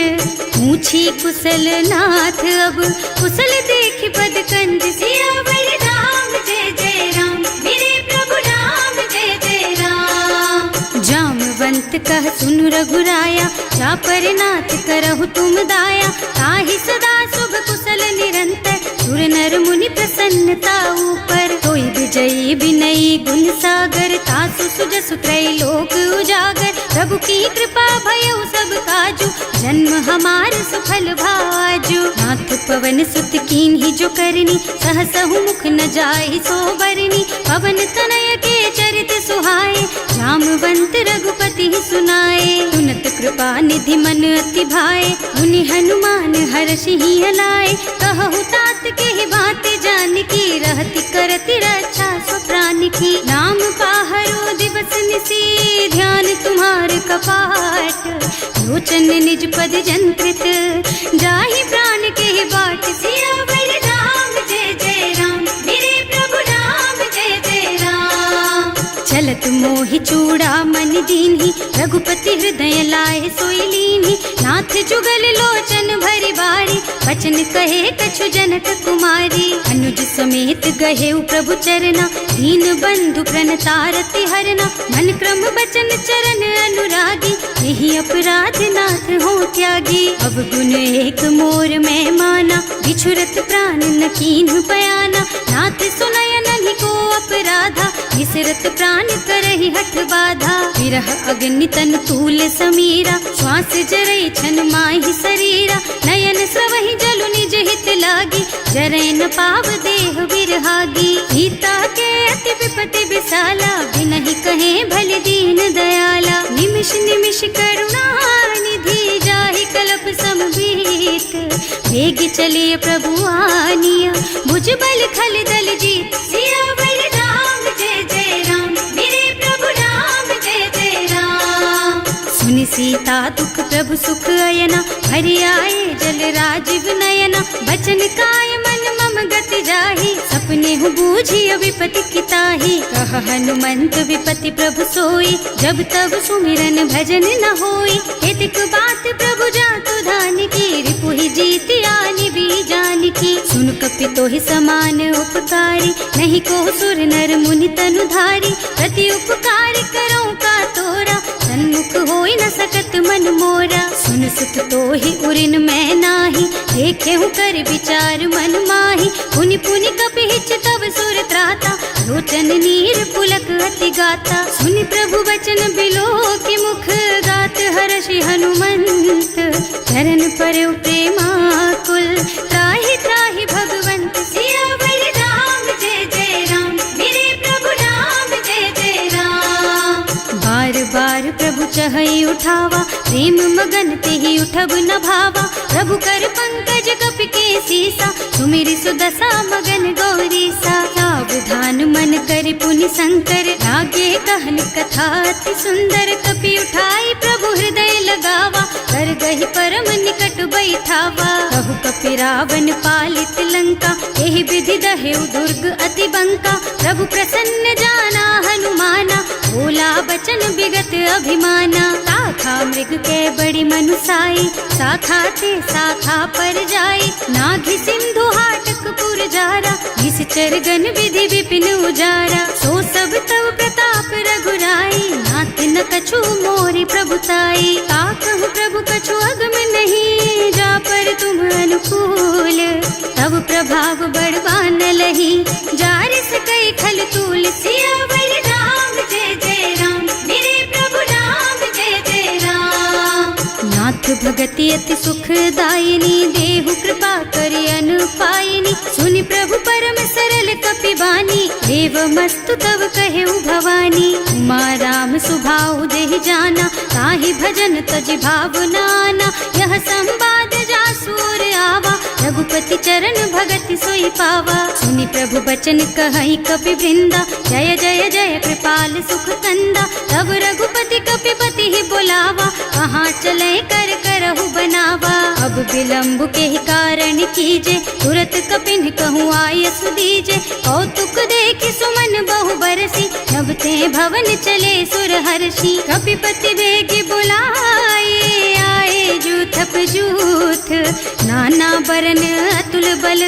पूछी कुशल नाथ अब, कुशल देखि पद कंज। सियावर राम जय जय राम, मेरे प्रभु राम जय जय राम। जामवंत कह सुनु रघुराया, जा पर नाथ करहु तुम दाया। ताहि सदा शुभ कुशल निरंतर, सुर नर मुनि प्रसन्नता ऊपर। कोई विजयी विनयी गुण सागर, तासु सुजसु त्रैलोक उजागर। प्रभु की कृपा भयउ सब काजू, जन्म हमार सुफल भाजू। नाथ पवन सुत कीन्ही जो करनी, सहसहु मुख न जाहि सो बरनी। पवन तनय के चरित सुहाए, जामवंत रघुपति सुनाए। सुनत कृपा निधि मन अति भाए, मुनि हनुमान हर्षि ही हलाए। कहु तात के ही बात जानकी, रहति करति रक्षा सो प्राण की। नाम पाहरो दिवस निसी, ध्यान तुम्हार कपाट। लोचन निज पद जंत्रित, जाहि प्राण के ही बाट। सियावर राम जय जय राम, मेरे प्रभु राम जय जय राम। चलत मोहि चूड़ामणि दीन्ही, रघुपति हृदय लाए सोई लीन्ही। नाथ जुगल लोचन भरि बारी, बचन कहे कछु जनक कुमारी। अनुज समेत गहेउ प्रभु चरना, दीन बंधु प्रणतारति हरना। मन क्रम बचन चरण अनुरागी, यही अपराध नाथ हो त्यागी। अब गुण एक मोर मैं माना, बिछुरत प्राण न कीन्ह बयाना। नाथ सुनय नहीं को अपराधा, विसरत प्राण करे कही हठ बाधा। विरह अग्नि तन तूल समीरा, श्वास जरई छन माहि शरीरा। नयन स्रवहि जलु निज हित लागी, जरै न पाव देह विरहागी। सीता के अति विपति विसाला, बिनहि कहे भल दीन दयाला। निमिष निमिष करुणा निधि, जाहि कल्प समबीत। वेग चलिए प्रभु आनिया, भुज बल खल दल जीत। सियावर राम जय जय राम, मेरे प्रभु राम जय जय राम। सुनि सीता दुख प्रभु सुख अयना, हरि आए जल राजीव नयना। बचन काय मन मम गति जाहि, सपने हूँ बूझिय विपति किताहि। कह हनुमंत विपति प्रभु सोई, जब तब सुमिरन भजन न होई। हेतिक बात प्रभु जातु धान की, रिपुहि जीति आनि भी जानकी। सुन कपि तोहि समान उपकारी, नहीं को सुर नर मुनि तनु धारी। प्रति उपकार करो का तोरा, सन्मुख होई न सकत मन मोरा। सुन सुत तोहि उरिन मैं नाही, देखे हूँ कर विचार मन माही। पुनि पुनि कपि हिच तब सुर त्राता, लोचन नीर पुलक अति गाता। सुनि प्रभु बचन बिलो की मुख, गात हर्षि हनुमंत। चरण पर प्रेमाकुल, त्राहि त्राहि भगवंत। सियावर राम जय जय राम, मेरे प्रभु राम जय जय राम। बार बार प्रभु चहई उठावा, प्रेम मगन तेहि उठब न भावा। प्रभु कर पंकज कपि के सीसा, सुमिरि सुदशा मगन गौरीसा। सावधान मन करि पुनि शंकर, लागे कहन कथा अति सुंदर। कपि उठाई प्रभु हृदय लगावा, कर गहि परम निकट बैठावा। कहु कपि रावण पालित लंका, एहि विधि दहेउ दुर्ग अति बंका। प्रभु प्रसन्न जाना हनुमाना, बोला बचन विगत अभिमाना। शाखा मृग के बड़ी मनुसाई, शाखा ते शाखा पर जाई। नाघि सिंधु हाटक पुर जारा, निश्चर गन विधि विपिन उजारा। सो सब तव प्रताप रघुराई, नाथ न कछु मोरि प्रभुताई। ताकहु प्रभु कछु अगम नहीं, जा पर तुम अनुकूल। तब प्रभाव बड़वान लही, जारिस कई खल तूल। सियावर राम जय जय राम, मेरे प्रभु राम जय जय राम। नाथ भगति अति सुखदायिनी, देहु कृपा करि अनुपायिनी। सुनि प्रभु परम सरल कपि बानी, एवमस्तु तव कहेउ भवानी। उमा राम सुभाउ देहि जाना, ताहि भजन तजि भावनाना। यह संवाद जासुर आवा, रघुपति चरण भगति सोई पावा। सुनि प्रभु बचन कहई कपि वृंदा, जय जय जय कृपाल सुख कंदा। तब रघुपति कपिपति ही बोलावा, कहाँ चले कर करहु बनावा। अब विलंब के ही कारण कीजे, तुरत कपिन कहूँ आय सुदीजे। कौतुक देखि सुमन बहु बरसी, नभ ते भवन चले सुर हर्षि। कपिपति बेगी बुलाए, आए जूथप जूथ। नाना बरन अतुल बल,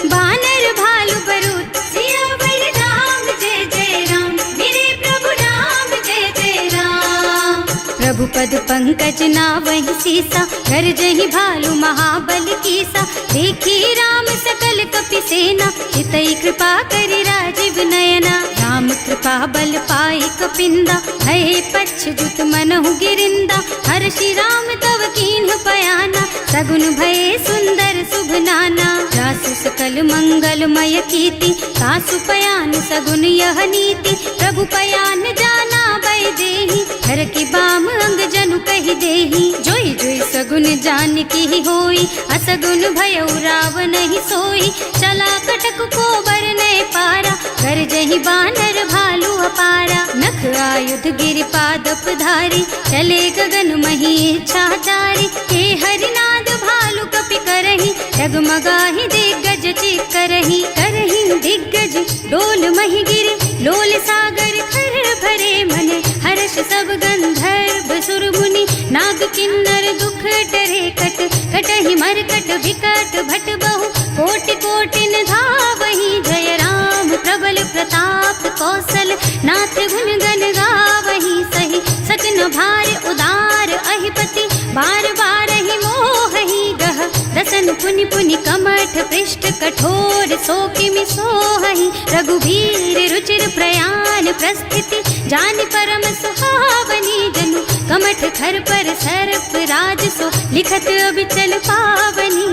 बानर भालु बरूथ। सियावर राम जय जय राम, मेरे प्रभु राम जय जय राम। प्रभु पद पंकज नावहि सीसा, गरजहि भालु महाबल कीसा। देखी राम सकल कपि सेना, चितई कृपा करि राजीव नयना। राम कृपा बल पाई कपिंदा, भय पच्छुत मनहु गिरिंदा। हर्षि राम तव कीन्ह पयाना, सगुन भय सुंदर शुभ नाना। जासु सकल मंगलमय कीर्ति, सासु पयान सगुन यह नीति। प्रभु पयान जाना भय देहि, हर की बाम अंग जनु कहि देहि। जोई जोई सगुन जानकी ही होई, असगुन भयउ रावण ही सोई। चला कटक को बरनै पारा, गरजहि बानर भालु अपारा। नख आयुध गिरि पादप धारी, चले गगन मही इच्छाचारी। हे हरिनाद भालु कपि करहि, डगमगाहि दिग्गज चित करहि। करहि दिग्गज डोल मही गिरि, लोल सागर खर भरे मन। हर्ष सब गंधर्व सुर मुनि, नाग किन्नर दुख डरे कट। कटहि मरकट विकट भट बहु, कोटि कोटिन धावहि। जय राम प्रबल प्रताप कौशल, नाथ गुण गण गावहि। सही सकन भार उदार अहिपति, बार बार ही मोहि गह। दसन पुनि पुनि कमठ पृष्ठ कठोर, सो किमि सोहहि रघुवीर रुचिर प्रयाण प्रस्थिति जानि परम सुहावनी जनु कमठ खर पर सर्प राज सो लिखत अबिचल पावनी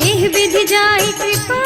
एह विधि जाहि कृपा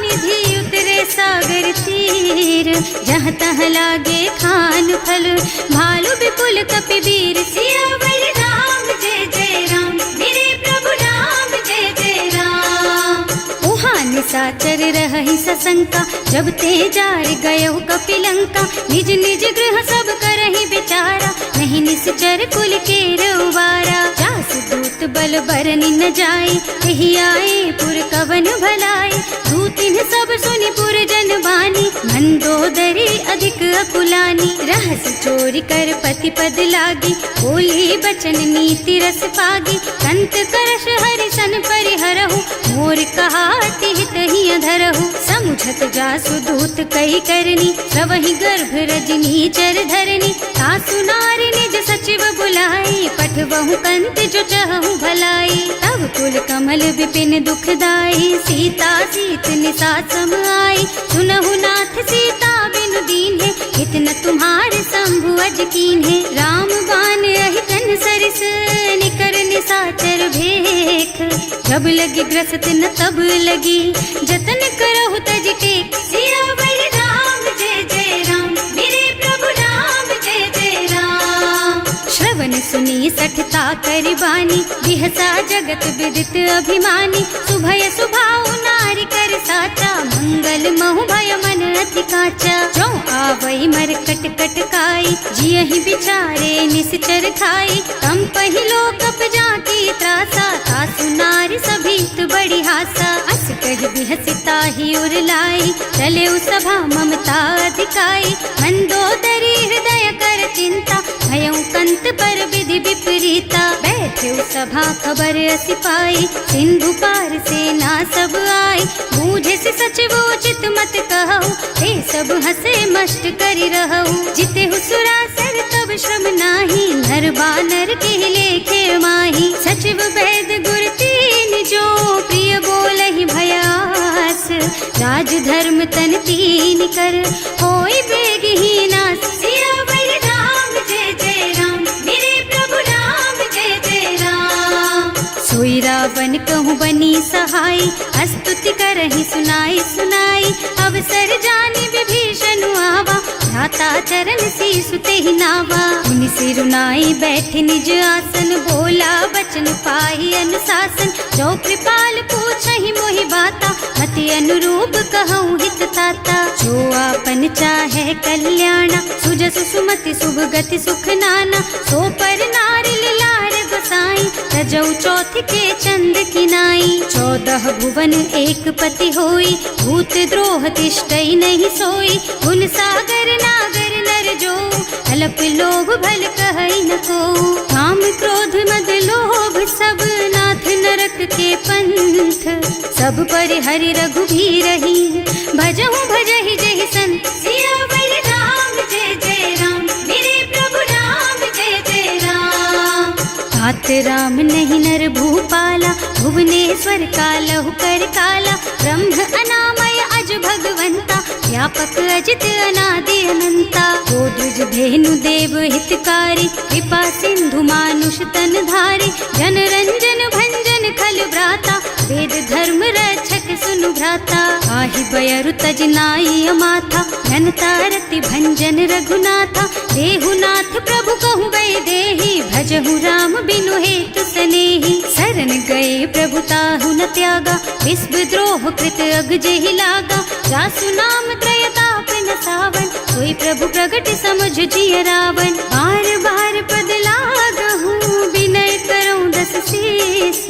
निधि उतरे सागर तीर जहाँ तहाँ लागे खान फल भालु विपुल कपिवीर सियावर राम जय जय राम मेरे प्रभु राम जय जय राम। उहाँ निशाचर रहहि सशंका जब ते जार गयो कपिलंका निज निज गृह सब करहि विचारा नहीं निश्चर कुल के रउवारा जासु दूत बल बरनि न जाई एहि आए पुर कवन भलाई दूतिन सब सुनि पुर जन बानी मंदोदरी अधिक अकुलानी रहस चोरी कर पति पद लागी बोली बचन नीति रस पागी कंत करश हरि सन परिहरहु मोर कहाति हित ही अधरहु समुझत जासु दूत कही करनी सवहि गर्भ रजनी चर धरनी सासु नारी निज सचिव बुलाई पठवहु कंत जो चहु भलाई तब कुल कमल विपिन दुखदाई सीता सीत निसा सम आई सुनहु नाथ सीता बिनु दीन है इतना तुम्हारे शंभु अज कीन है राम बान अहितन सरिस निकर निसाचर भेख जब लगी ग्रसत न तब लगी जतन करहु तज टेक सियावर राम जय जय राम मेरे प्रभु राम जय जय राम। श्रवण सुनी सठता कर बानी बिहसा जगत विदित अभिमानी सुभय सुभाव नारी कर साचा मंगल महु भय मन अति काचा जो आवई मर कट कट काई जियहि बिचारे निश्चर खाई तम पहिलो कप जाकी त्रासा तासु नारी सभीत बड़ी हासा अस कह बिहसिता ही उर लाई चले सभा ममता अधिकाई मंदोदरी हृदय कर चिंता भयउ कंत पर विधि विपरीता बैठे सभा खबर असी पाई सिंधु पार सेना सब आई बूझे से सचिव उचित मत कहु ते सब हसे मष्ट करि रहु जिते हुसुरासर तब श्रम नाही नर बानर के लेखे माही सचिव वैद गुर तीन जो प्रिय बोलहि भयास राज धर्म तन तीन कर होई बेगही नास सियावर राम जय जय राम मेरे प्रभु राम जय जय राम। सोई रावण कहूँ बनी सहाई स्तुति करहि सुनाई सुनाई अवसर जानी विभीषण आवा भ्राता चरण शीसु तेहि नावा मुनि सिरुनाई बैठे निज आसन बोला बचन पाई अनुशासन जो कृपाल पूछहि मोहि बाता मति अनुरूप कहूँ हित ताता जो आपन चाहे कल्याणा सुजस सुमति शुभ गति सुख नाना सो पर नारी लार गोसाई रजौ चौथ के चंद किनाई 14 भुवन एक पति होई भूत द्रोह तिष्ठई नहीं सोई गुण सागर नागर नर जो अल्प लोभ भल कहई न को काम क्रोध मद लोभ सब नाथ नरक के पंथ सब पर हरि रघुबीरहि भजहु भजहि जहि संत सियावर राम जय जय राम मेरे प्रभु राम जय जय राम। तात राम नहीं नर भूपाला भुवनेश्वर कालहु कर काला ब्रह्म अनामय अज भगवंता व्यापक अजित अनादि अनंता गोद्विज धेनु देव हितकारी कृपा सिंधु मानुष तन धारी जन रंजन भंजन खल भ्राता वेद धर्म रक्षक सुनु भ्राता आहि बयरु तज नाई अमाथा घनता रति भंजन रघुनाथा देहुनाथ प्रभु कहु गए देहि भजहु राम बिनु हेतु सनेहि शरण गए प्रभु ताहु न त्यागा विश्व द्रोह कृत अग जेहि लागा जासु नाम त्रयताप न सावन सोई प्रभु प्रगट समझ जिय रावण बार बार पद लागहु विनय करऊं दस शीस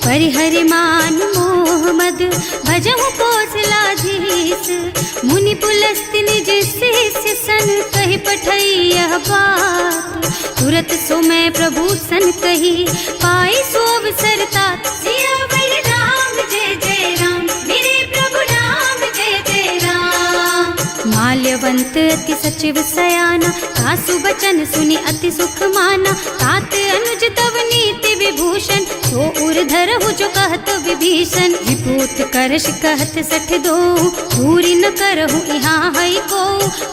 परिहरि मान मोह मद भजहु कौशलाधीश मुनि पुलस्त्य निज शिष्य सन कहि पठई यह बात तुरत सो मैं प्रभु सन कही पाई सो अवसर तात सियावर राम जय जय राम मेरे प्रभु राम जय जय राम। माल्यवंत अति सचिव सयाना तासु बचन सुनि अति सुख माना तात अनुज तव नीति विभूषण, तो उर धरहु जो कहत विभीषण। विभूत करश कहत 62, दूरी न करहु यहाँ है को।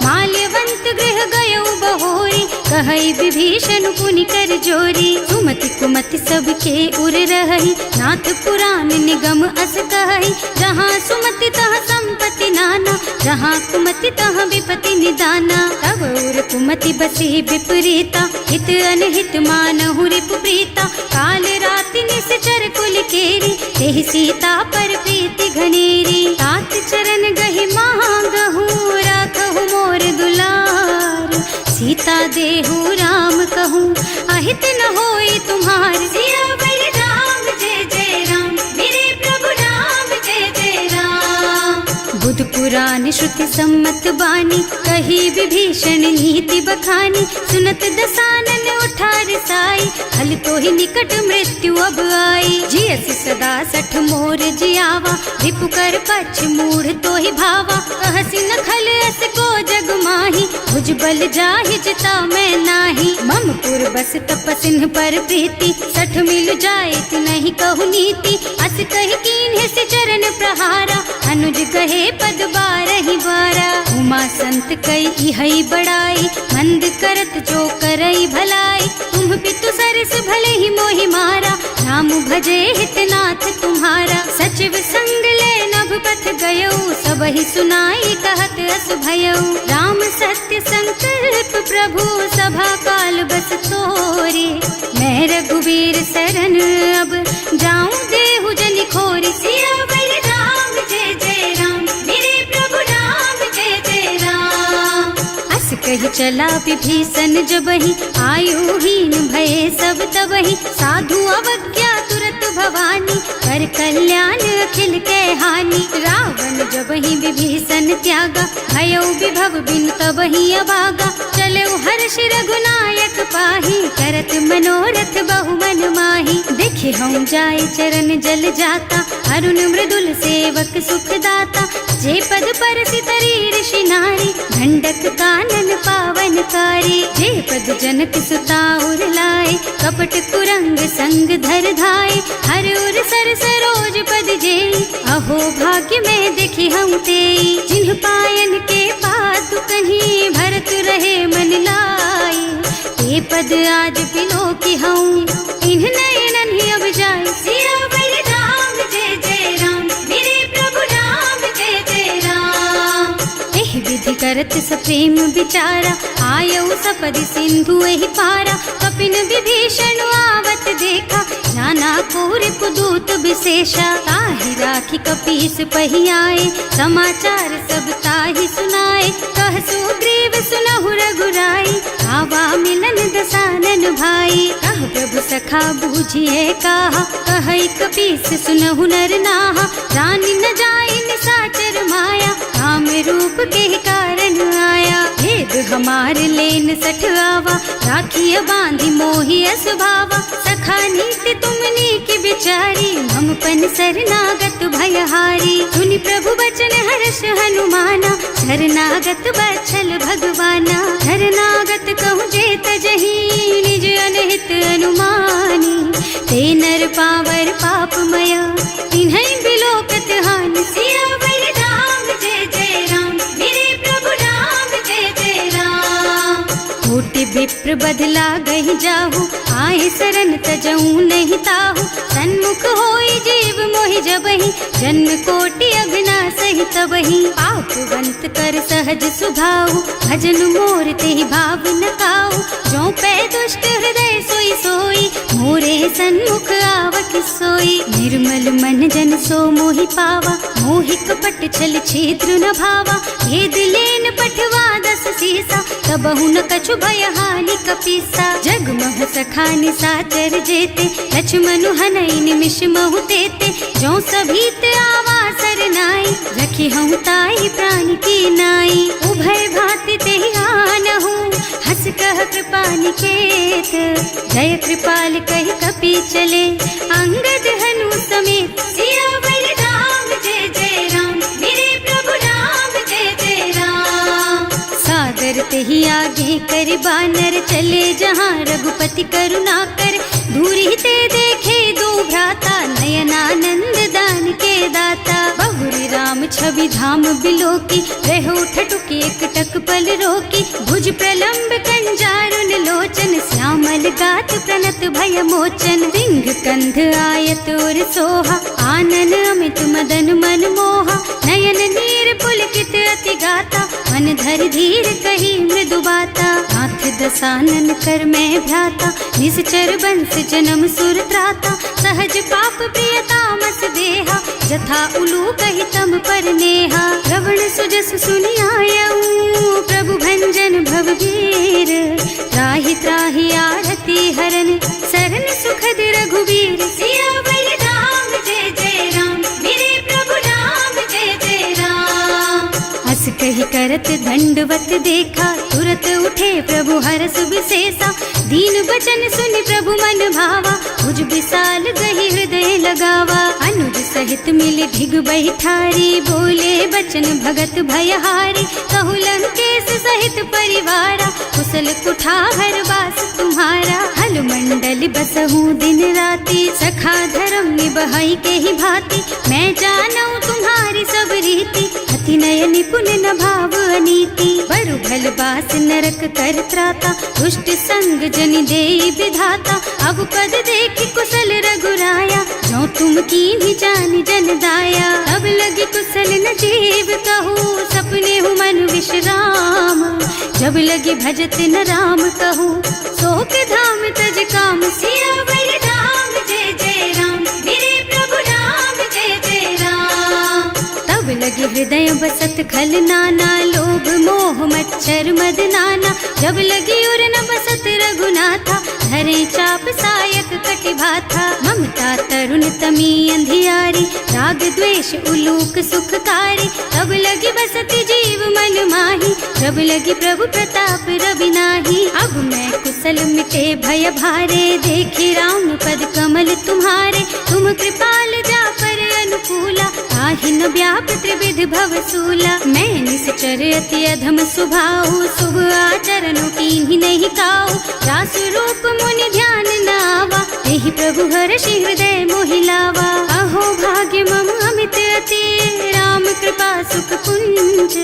माल्यवंत गृह गयौ बहोरी, कहई विभीषण पुनि कर जोरी। सुमति कुमति सबके उर रही, नाथ पुराण निगम अस कहई। जहाँ सुमति तहाँ संपत्ति नाना, जहाँ कुमति तहाँ विपत्ति निदाना। तब उर कुमति बसी विपरीता, हित अनहित मानहु रिपु प्रीता। काल राति निश्चर कुल केरी, तेहि सीता पर प्रीति घनेरी। तात चरण गहि मांगहु, राखहु मोर दुलार। सीता देहु राम कहूँ, अहित न होई तुम्हार। सियावर राम जय जय राम, मेरे प्रभु राम जय जय राम। बुध पुराण श्रुति सम्मत बानी, कही विभीषण नीति बखानी। सुनत दसानन उठा रिसाई, हल तो ही निकट मृत्यु अब आई। जियसि सदा 60 मोर जियावा, रिपु कर पक्ष मूढ़ तो ही भावा। कहसि न खल अस को जग माही, भुज बल जाहि जिता मैं नाही। मम पुर बस तपसिन पर प्रीति, 60 मिल जाए तु नहीं कहु नीति। अस कहि कीन्हे से चरण प्रहारा, अनुज कहे पद 12 बारा। उमा संत कई हई बड़ाई, मंद करत जो करई भलाई। तुम पितु सरस भले ही मोहि मारा, नाम भजे हितनाथ तुम्हारा। सचिव संग ले नभ पथ गयो, सबहि सुनाई कहत अस भयौ। राम सत्य संकल्प प्रभु, सभा काल बस तोरे। मैं रघुवीर शरण अब, जाऊं देहु जनि खोरी। सियावर राम जय जय राम, मेरे प्रभु राम जय जय राम। अस कहि चला विभीषण जबहि, आयुहीन भये सब तबहि। साधु अवज्ञा तुरत भवानी, कर कल्याण अखिल के हानि। रावण जबहि विभीषण त्यागा, भयौ विभव बिनु तबहि अभागा। चलऊ हर्ष रघुनायक पाहि, करत मनोरथ बहु मन माहि। देखे हम जाय चरण जल जाता, अरुण मृदुल सेवक सुख दाता। जे पद परसि तरी ऋषि नारी, ढंडक कानन पावनकारी। जे पद जनक सुता उर लाए, कपट कुरंग संग धर धाय। हर उर सर सरोज पद जेई, अहो भाग्य में देखी हम तेई। जिन्ह पायन के पादु कहीं, भरत रहे मन लाई। ते पद आज बिलो की हूँ, इन्ह नयनन ही अब जाए। सियावर राम जय जय राम, मेरे प्रभु राम जय जय राम। एहि विधि करत सप्रेम विचारा, आयौ सपदि सिंधु एहि पारा। कपिन विभीषण आवत देखा, नाना कोरि पुदूत विशेषा। ताहि राखी कपीस पहि आए, समाचार सब ताहि सुनाए। कह सुग्रीव सुनहु रघुराई, आवा मिलन दसानन भाई। कह प्रभु सखा बूझिए काहा, कहई कपीस सुनहु नर नाहा। रानी न जाए निसाचर माया, काम रूप के कारण आया। भेद हमार लेन 60 आवा, राखिय बांधी मोहि असभावा। सखा नीति तुमनी की बिचारी, हम पन शरणागत भयहारी। सुनि प्रभु बचन हर्ष हनुमाना, शरणागत बत्सल भगवाना। शरणागत कहूँ जेत जही, निज अनहित अनुमानी। ते नर पावर पापमया, तिन्है बिलोकत हानि। सियावर राम जय जय राम, मेरे प्रभु राम जय जय राम। कोटि विप्र बदला गहि जाहु, आए शरण तजऊ नहीं ताहु। सन्मुख होई जीव मोहि जबहि, जन्म कोटि अघना सहि तबहि। पापवंत कर सहज सुभाऊ, भजन मोर तेहि भाव न काऊ। जो पै दुष्ट हृदय सोई सोई, मोरे सन्मुख आवक सोई। निर्मल मन जन सो मोहि पावा, मोहि कपट छल छिद्र न भावा। भेद लेन पठवा 10 सीसा, तबहु न कछु भय हानि कपीसा। जग महु सखा निसाचर जेते, लक्ष्मणु हनई निमिष महु तेते। जो सभीत आवा सरनाई, रखी हूँ ताई प्राण की नाई। उभय भांति तेहि आनहु, हस कह कृपा निकेत। जय कृपाल कहि कपि चले, अंगद हनु समेत। सियावर राम जय जय राम, मेरे प्रभु राम जय जय राम। सादर तेहि आगे कर बानर, चले जहाँ रघुपति करुणा कर। दूरी ते देख धाम बिलोकी, रहो ठटुकी एक टक पल रोकी। भुज प्रलंब कंजारुन लोचन, श्यामल गात प्रणत भय मोचन। सिंह कंध आयत और सोहा, आनन अमित मदन मन मोहा। नयन नीर पुलकित अति गाता, मन धर धीर कही मृदु बाता। हाथ दसानन कर मैं भ्राता, निश्चर बंस जन्म सुर त्राता। सहज पाप प्रिय तामस देहा, जथा उलू कही तम पर नेहा। श्रवण सुजस सुनि आयऊ, प्रभु भंजन भव भीर। त्राहि त्राहि आरती हरन, सरन सुखद रघुबीर। सियावर राम जय जय राम, मेरे प्रभु राम जय जय राम। हस कही करत दंडवत देखा, तुरत उठे प्रभु हरस विशेषा। दीन बचन सुनि प्रभु मन भावा, भुज विशाल गही हृदय लगावा। अनुज सहित मिल ढिग बैठारी, बोले बचन भगत भयहारी। कहु लंकेश सहित परिवारा, कुशल कुठार वास तुम्हारा। हल मंडल बसहु दिन राति, सखा धर्म निबहई के ही भांति। मैं जानऊ तुम्हारी सब रीति, अति नय निपुण न भाव अनीति। बरु भल बास नरक कर त्राता, दुष्ट संग जन देई विधाता। अब पद देखि कुशल रघुराया, जो तुम कीन्ही जानि जन दाया। अब लगी कुशल न जीव कहूँ, सपने हूँ मन विश्राम। जब लगी भजत न राम कहूँ, सोक धाम तज काम। सियावर राम जय जय राम, मेरे प्रभु राम जय जय राम। तब लगी हृदय बसत खल नाना, लोभ मोह मच्छर मद नाना। जब लगी उर न बसत रघुनाथा, धरे चाप सायक कटि भाथा। ममता तरुण तमी अंधियारी, राग द्वेष उलूक सुखकारी। तब लगी बसती जीव मन माही, जब लगी प्रभु प्रताप रवि नाही। अब मैं कुशल मिटे भय भारे, देखे राम पद कमल तुम्हारे। तुम कृपाल जा पर अनुकूला, ताहि न व्याप त्रिविध भवसूला। मैं निश्चर अति अधम स्वभाव, शुभ आचरणों कीन्ही नहीं काऊ। रासु रूप मुनि ध्यान न आवा, एहि प्रभु हर्षि हृदय मोहि लावा। अहो भाग्य मम अमित अति, राम कृपा सुख पुंज।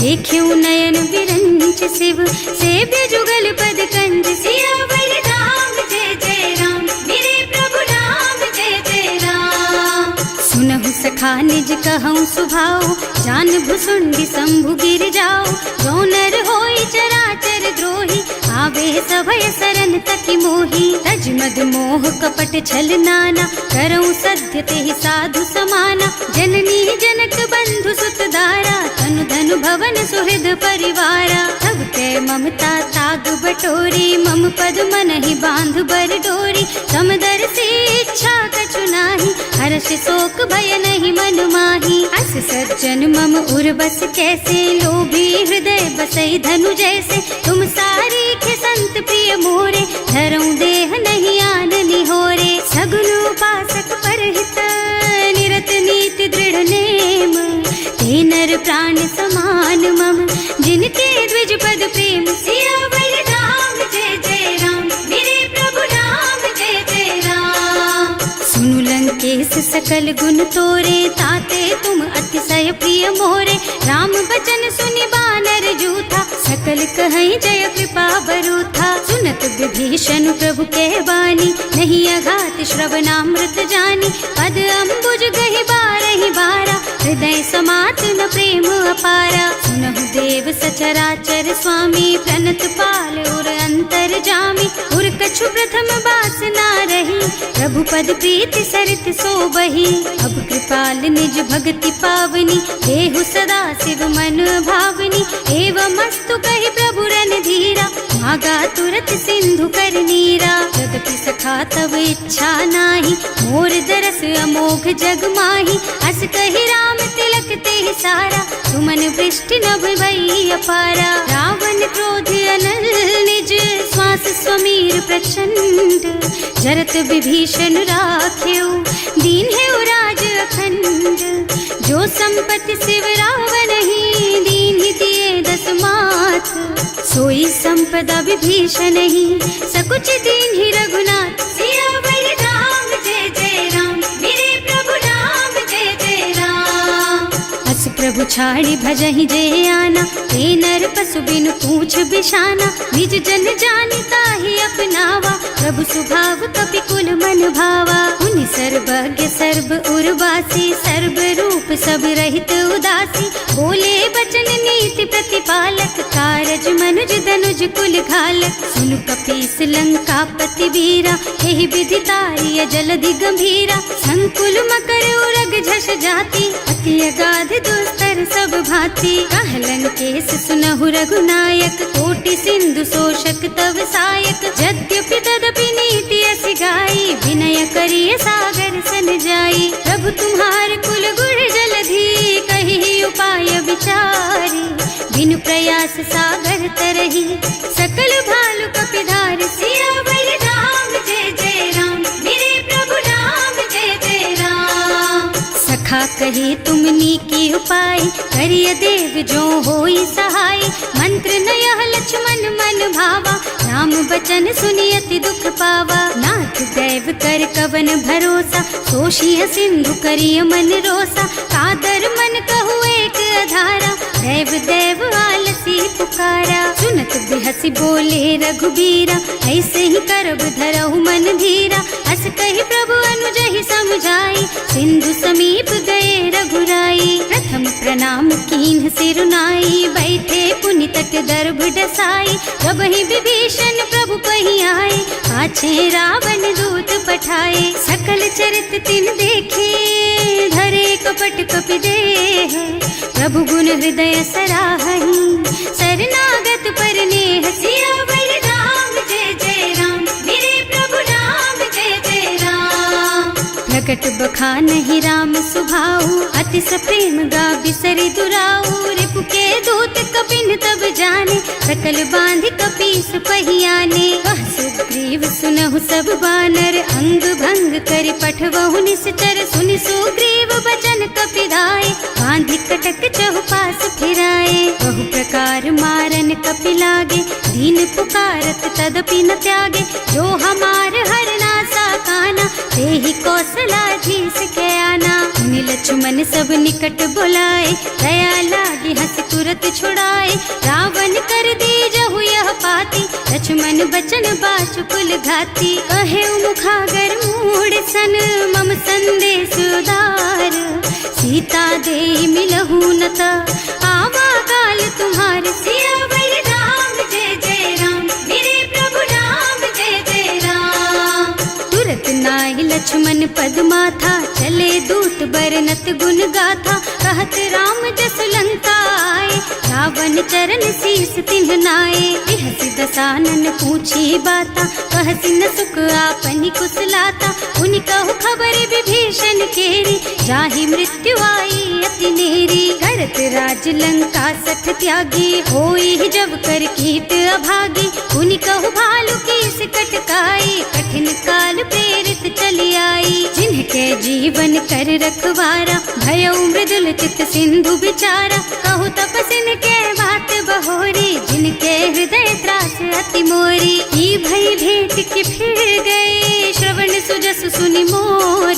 देख्यऊ नयन विरंच शिव, सेव्य जुगल पद कंज। सियावर राम जय जय राम, मेरे प्रभु राम जय जय राम। सुनहु सखा निज कहऊँ सुभाऊ, जान भुसुंडी शंभु गिर जाओ। जो नर होई चराचर द्रोही, आवे सभय सरन तकी मोही। तज मद मोह कपट छल नाना, करऊँ सत्य तेहि साधु समाना। जननी जनक बंधु सुत दारा, तनु धनु भवन सुहृद परिवारा। तब कै ममता ताग बटोरी, मम पद मन ही बांध बर डोरी। समदर से इच्छा कछु नाही, हर्ष शोक भय नहीं मन माही। अस सज्जन मम उर बस कैसे, लोभी हृदय बसई धनु जैसे। तुम सारी खे संत प्रिय मोरे, धरऊँ देह नहीं आन निहोरे। सगुन उपासक परहित, निरत नीति दृढ़ नेम। ते नर प्राण समान मम, जिनके द्विज पद प्रेम। सियावर राम जय जय राम, मेरे प्रभु राम जय जय राम। सुनु लंकेश सकल गुण तोरे, ताते तुम अतिशय प्रिय मोरे। राम बचन सुनि बानर जूथा, सकल कहई जय कृपा बरूथा। सुनत विभीषण प्रभु के बानी, नहीं अघात श्रवणामृत जानी। पद अम्बुज गहि बारहि बारा, हृदय समात न प्रेम अपारा। सुनहु देव सचराचर स्वामी, प्रणत पाल उर अंतर जामी। उर कछु प्रथम बास ना रही, प्रभु पद प्रीति सरित सो बही। अब कृपाल निज भक्ति पावनी, देहु सदा शिव मन भावनी। एवं मस्तु कहि प्रभु रन धीरा, मागा तुरत सिंधु कर नीरा। जगति सखा तब इच्छा नाही, मोर दरस अमोघ जग माही। अस कहि राम तिलक तेहि सारा, सुमन वृष्टि नभ भई अपारा। रावण क्रोध अनल निज, श्वास स्वमीर प्रचंड। जरत विभीषण राख्यो, दीन है राज अखंड। जो संपत्ति शिव रावण ही, दीन ही दिए दस माथ। सोई संपदा विभीषण ही, सकुच दीन ही रघुनाथ। सियावर राम जय जय राम, मेरे प्रभु राम जय जय राम। अस प्रभु प्रभु छाड़ी भजहि जे आना, हे नर पशु बिनु पूछ बिशाना, निज जन जानि ताहि अपनावा, प्रभु स्वभाव कपि कुल मन भावा। उनि सर्वज्ञ सर्व उर्वासी, सर्व रूप सब रहित उदासी, बोले बचन नीति प्रतिपालक, कारज मनुज धनुज कुल घालक। सुनु कपीस लंका पति वीरा, एहि विधि तारिय जलधि गंभीरा, संकुल मकर उरग झष जाति, अति अगाध दुस्तर सब भांति। कहलन केस सुनहु रघुनायक, कोटि सिंधु शोषक तव सायक, यद्यपि तदपि नीति असि गाई, विनय करिय सागर सन जाई। प्रभु तुम्हार कुल गुण जलधि, कहि उपाय विचारी, बिनु प्रयास सागर तरही, सकल भालु कपिधार। सियावर राम जय जय राम, मेरे प्रभु राम जय जय राम। सखा कहे तुमनी की उपाय, करिय देव जो होई सहाय। मंत्र नयह लक्ष्मण मन भावा, राम बचन सुनि अति दुख पावा। नाथ दैव कर कवन भरोसा, सोषिय सिंधु करिय मन रोसा। कादर मन कहु एक अधारा, देव देव आलसी पुकारा। सुनत बिहसी बोले रघुबीरा, ऐसे ही करब धरहु मन धीरा। अस कहि प्रभु अनुजहि समझाई, सिंधु समीप गए रघुराई। प्रथम प्रणाम कीन्ह सिरुनाई, बैठे पुनि तट दर्भ डसाई। तबहि विभीषण प्रभु पहि आए, पाछे रावण दूत पठाए। सकल चरित तिन देखे, धरे कपट कपि देह। प्रभु गुण हृदय सराहहि, शरणागत पर नेह। सियावर राम जय जय राम, मेरे प्रभु राम जय जय राम। प्रकट बखानहि राम सुभाऊ, अति सप्रेम गा बिसरि दुराऊ। रिपु के दूत कपिन तब जाने, सकल बांधि कपीस पहियाने। वह सुग्रीव सुनहु सब बानर, अंग भंग करि पठवहु निश्चर। सुनि सुग्रीव बचन कपिधाय, बांधि कटक चहुपास फिराए। बहु प्रकार मारन कपि लागे, दीन पुकारत तदपि न त्यागे। जो हमार हरना साकाना, तेहि कौशलाधीश के आना। मुनि लक्ष्मण सब निकट बुलाए, दया लागी हंस तुरत छुड़ाए। रावण कर दीजहु यह पाती, लक्ष्मण बचन बाचु कुल घाती। कहे मुखागर मूढ़ सन, मम संदेश उदार। सीता दे मिलहु न ता, आवा काल तुम्हार। सियावर राम जय जय राम, मेरे प्रभु राम जय जय राम। तुरत नाहि लक्ष्मण पद माथा, चले दूत बरनत गुण गाथा। कहत राम जस लंका आए, रावण चरण शीस तिन्ह नाए। बिहसि दसानन पूछी बाता, कहसि न सुख आपनि कुशलाता। उनि कहु खबर विभीषण केरी, जाहि मृत्यु आई अति नेरी। करत राज लंका सठ त्यागी, होई जब कर कीट अभागी। उनि कहु भालु कीस कटकाई, कठिन काल प्रेरित चली आई। जिनके जीवन कर रखवारा, भयउ मृदुल चित सिंधु बिचारा। कहु तपसिन के बात बहोरी, जिनके हृदय त्रास अति मोरी। की भई भेंट कि फिर गए, श्रवण सुजस सुनि मोर।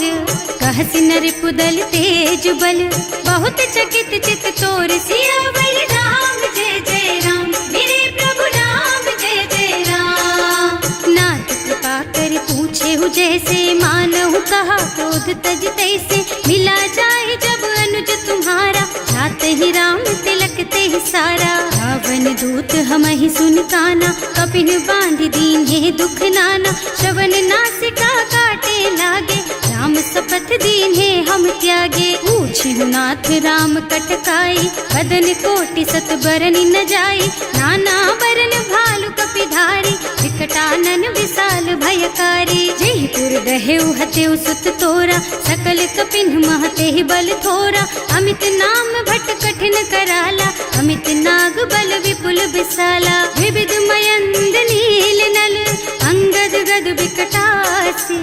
कहसि नर पुदल तेज बल, बहुत चकित चित तोर। सियावर राम जय जय राम, मेरे प्रभु राम जय जय राम। नाथ कृपा कर पूछे हु जैसे, मानहु कहा क्रोध तज तैसे। मिला जाए जब अनुज तुम्हारा, जात ही राम तिलक ते सारा। रावण दूत हमहि सुन काना, कपिन बांधि दीन्हे दुख नाना। श्रवण नासिका काटे लागे, राम शपथ दीन्हे हम त्यागे। पूछिहु नाथ राम कटकाई, बदन कोटि सत बरनि न जाई। नाना बरन भालु कपिधारी, विकटानन विशाल भयकारी। जेहि पुर दहेउ हतेउ सुत तोरा, सकल कपिन महते बल थोरा। अमित नाम भट कठिन कराला, अमित नाग बल विपुल विशाला। विविध मयंद नील नल, अंगद गद विकटासी।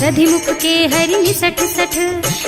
दधिमुख के हरि निसठ सठ,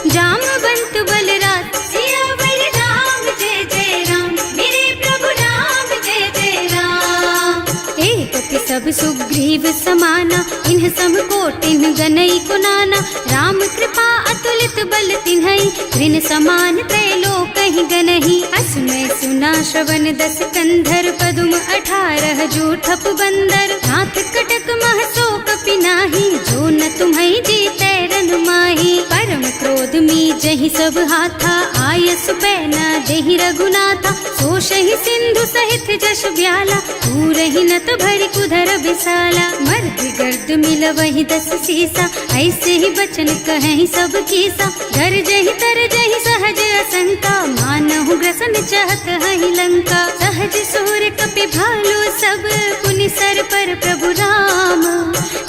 जामवंत बलराज। सियावर राम जय जय राम, मेरे प्रभु राम जय जय राम। एक सब सुग्रीव समाना, इन्ह सम कोटिन गनई को नाना। राम कृपा अतुल अतुलित बल तिन्हई, ऋण समान त्रैलोक कहीं गनहि। असमय सुना श्रवण 10 कंधर, पदुम 18 जूठप बंदर। नाथ कटक महसो कपि नाही, जो न तुम्हई जीतै रन माही। परम क्रोध मी जहि सब हाथा, आयस पैना देहि रघुनाथा। सोषहि सिंधु सहित जश ब्याला, पूरहि नत भरि कुधर बिसाला। मर्द गर्द मिलवहि 10 सीसा, ऐसे ही बचन कहीं सब कीसा। गरजहि तरजहि सहज असंका, मानहु ग्रसन चाहत हहि लंका। सहज सूर कपि भालु सब, पुनि सर पर प्रभु राम।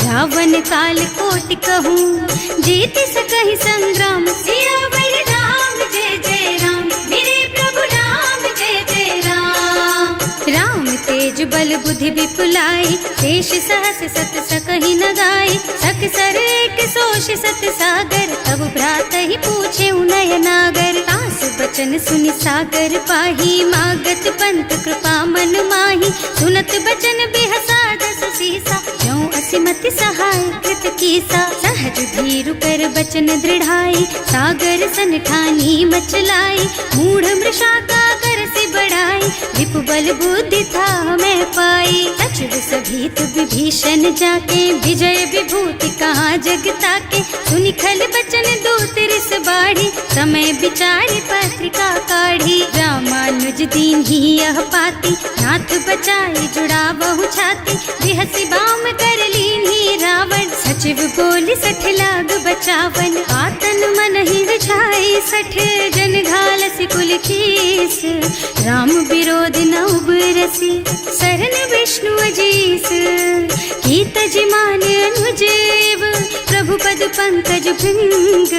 रावण काल कोटि कहूँ, जीत सकहि संग्राम। सियावर राम जय जय राम, मेरे प्रभु राम जय जय राम। राम तेज बल बुद्धि विपुलाई, शेष सहस सत सकहि न गाई। सकसर एक सोष सत सागर, तब भ्रात ही पूछे उनय नागर। तास बचन सुनि सागर पाही, मागत पंत कृपा मन माही। सुनत बचन बिहसा 10 सीसा, ज्यों असिमति सहाय कृत कीसा। सहज धीरु कर बचन दृढ़ाई, सागर सन ठानी मचलाई। मूढ़ मृषा का कर से बढ़ाई, विपु बल बुद्धि था मैं पाई। सचिव सभीत विभीषण जाके, विजय विभूति कहाँ जग ताके। सुनि खल बचन दूत रिस बाढ़ी, समय विचारि पत्रिका काढ़ी। रामानुज दीन ही यह पाती, नाथ बचाई जुड़ा बहु छाती। बिहसी बाम कर लीन्ही रावण, सचिव बोली 60 लाग बचावन। आतन मन ही विछाई 60, जन घालसी कुल कीस। राम विरोध न उबरसी, शरण विष्णु अजीस। की तज मान अनुजेव, प्रभु पद पंकज भृंग।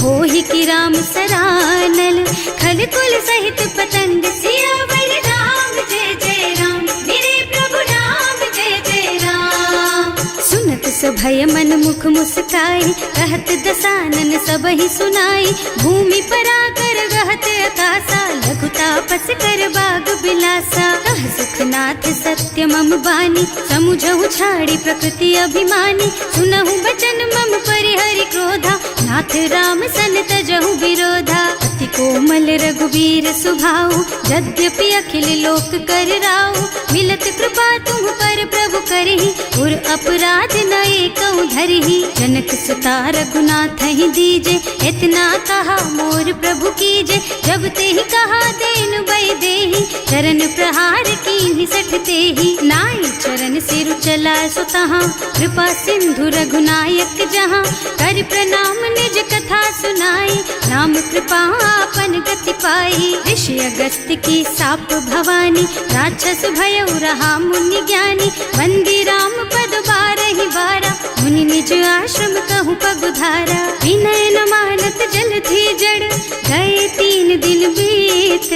होहि की राम सरानल, खल कुल सहित पतंग। सियावर राम जय जय राम, मेरे प्रभु राम जय जय राम। सुनत सभय मन मुख मुस्काई, कहत दसानन सबहि सुनाई। भूमि पराकर गहत अकासा, लघु तापस कर बाग बिलासा। कह सुखनाथ सत्य मम बानी, समुझहु छाड़ी प्रकृति अभिमानी। सुनहु बचन मम परिहरि क्रोधा, नाथ राम सन तजहु विरोधा। अति कोमल रघुबीर सुभाऊ, यद्यपि अखिल लोक कर राऊ। मिलत कृपा तुम पर प्रभु करहि, उर अपराध न एकौ धरहि। जनक सुता रघुनाथ ही दीजे, इतना कहा मोर प्रभु कीजे। जब ते ही कहा देन बई देहि, चरण प्रहार कीन्हि 60 तेहि। नाई चरण सिरु चला सुतहाँ, कृपा सिंधु रघुनायक जहाँ। कर प्रणाम निज कथा सुनाई, नाम कृपा आपन गति पाई। ऋषि अगस्त्य की साप भवानी, राक्षस भयउ रहा मुनि ज्ञानी। वंदी राम पद 12 बारा, मुनि निज आश्रम कहूँ पगुधारा। विनय न मानत जल थी जड़, गए 3 दिन बीत।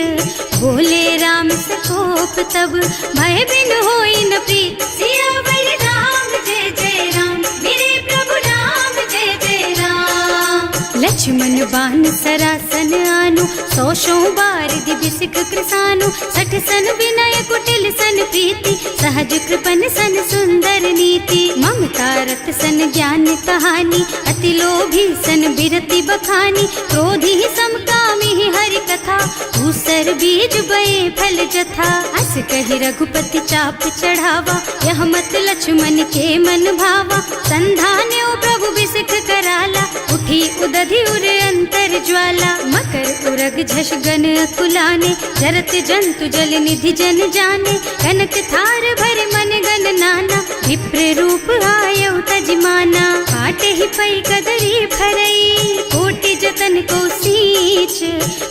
बोले राम सकोप तब, भय बिन होई न प्रीत। सियावर राम जय जय राम, मेरे प्रभु राम जय जय राम। लक्ष्मण बान सरासन आनु, 100 बार दिबिसिक कृसानु। 60 सन विनय कुटिल सन प्रीति, सहज कृपन सन सुंदर नीति। ममता रत सन ज्ञान कहानी, अति लोभी सन बिरति बखानी। क्रोधी समकामी हरि कथा, दूसर बीज बये फल जथा। अस कहि रघुपति चाप चढ़ावा, यह मत लक्ष्मण के मन भावा। संधान्यो प्रभु बिसिक कराला, उठी उदधि उर अंतर ज्वाला। मकर उरग झष गन अकुलाने, जरत जंतु जल निधि जन जाने। कनक थार भर मन गन नाना, विप्र रूप आयौ तजमाना। काटे ही पै कदरी भरई, कोटि जतन को सींच।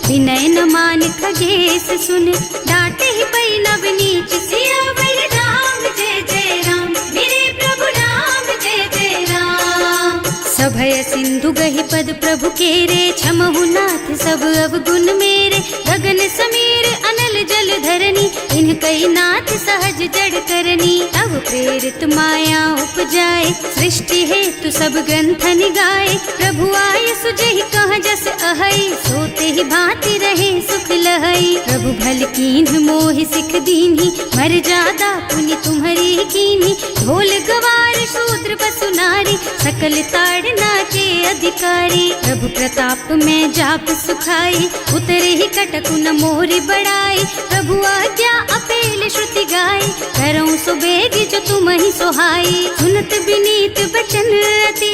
विनय न मान खगेश सुन, डांटे ही पै नव नीच। सियावर राम जय जय राम, मेरे प्रभु राम जय जय राम। सभय सिंधु गहि पद प्रभु केरे, क्षमहु नाथ सब अवगुण मेरे। गगन समीर अनल जल धरनी, इन्ह कई नाथ सहज जड़ करनी। तब प्रेरित माया उपजाए, सृष्टि हेतु सब ग्रंथन गाए। प्रभु आय सुजहि कह जस अहै, सोते ही भांति रहे सुख लहै। प्रभु भल कीन्ह मोहि सिख दीन्ही, मर्यादा पुनि तुम्हरी कीन्ही। ढोल गवार शूद्र पशु नारी, सकल ताड़ना के अधिकारी। प्रभु प्रताप में जाप सुखाई, उतरे ही कटकु न मोरी बढ़ाई। प्रभु आज्ञा अपेल श्रुति गाई, करऊं सो बेगी जो तुम ही सोहाई। सुनत विनीत बचन अति,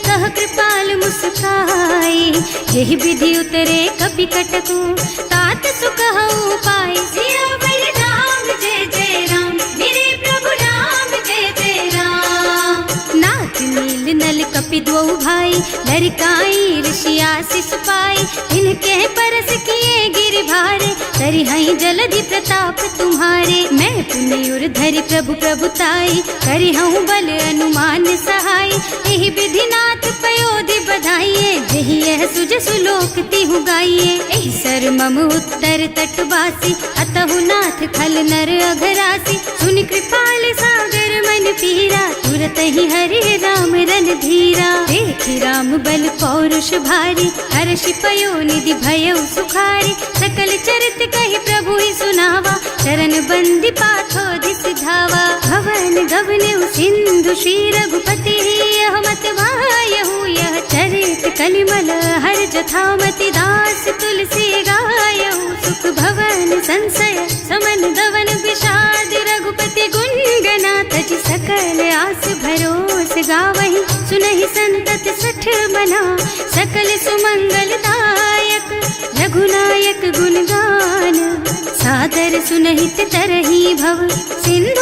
कह कृपाल मुस्काई। यही विधि उतरे कपि कटकु, तात सुख हऊ पाई। सियावर राम जय जय राम, मेरे प्रभु राम जय जय राम। नाथ नील नल कपि द्वौ भाई, लरिकाई ऋषि आशीष पाई। इनके परस किए गिर भारे, तरि हई जलधि प्रताप तुम्हारे। मैं पुण्य उर धरि प्रभु प्रभुताई, करि हूँ बल अनुमान सहाय। यही विधि नाथ पयोधि बधाइए, जही यह सुज सुलोक तिहु गाइए। एहि सर मम उत्तर तटवासी, अतहु नाथ खल नर अघरासी। सुनि कृपाल सागर मन पीरा, तुरत ही हरि राम रन धीरा। देखि राम बल पौरुष भारी, हर्षि पयो निधि भयउ सुखारी। सकल चरित कहि प्रभु ही सुनावा, चरण बंदी पाथो सिधावा। भवन गवनु सिंधु श्री रघुपति, यह मत वायहु यह चरित कलिमल हर जथामति। दास तुलसी गायहु, सुख भवन संशय समन गवन विषाद। रघुपति गुण गना तज सकल आस भरोस गावहि। सुनहि संतत सठ मना, सकल सुमंगल दायक। रघुनायक गुण गान, सादर सुनहित तरहि भव। सिंधु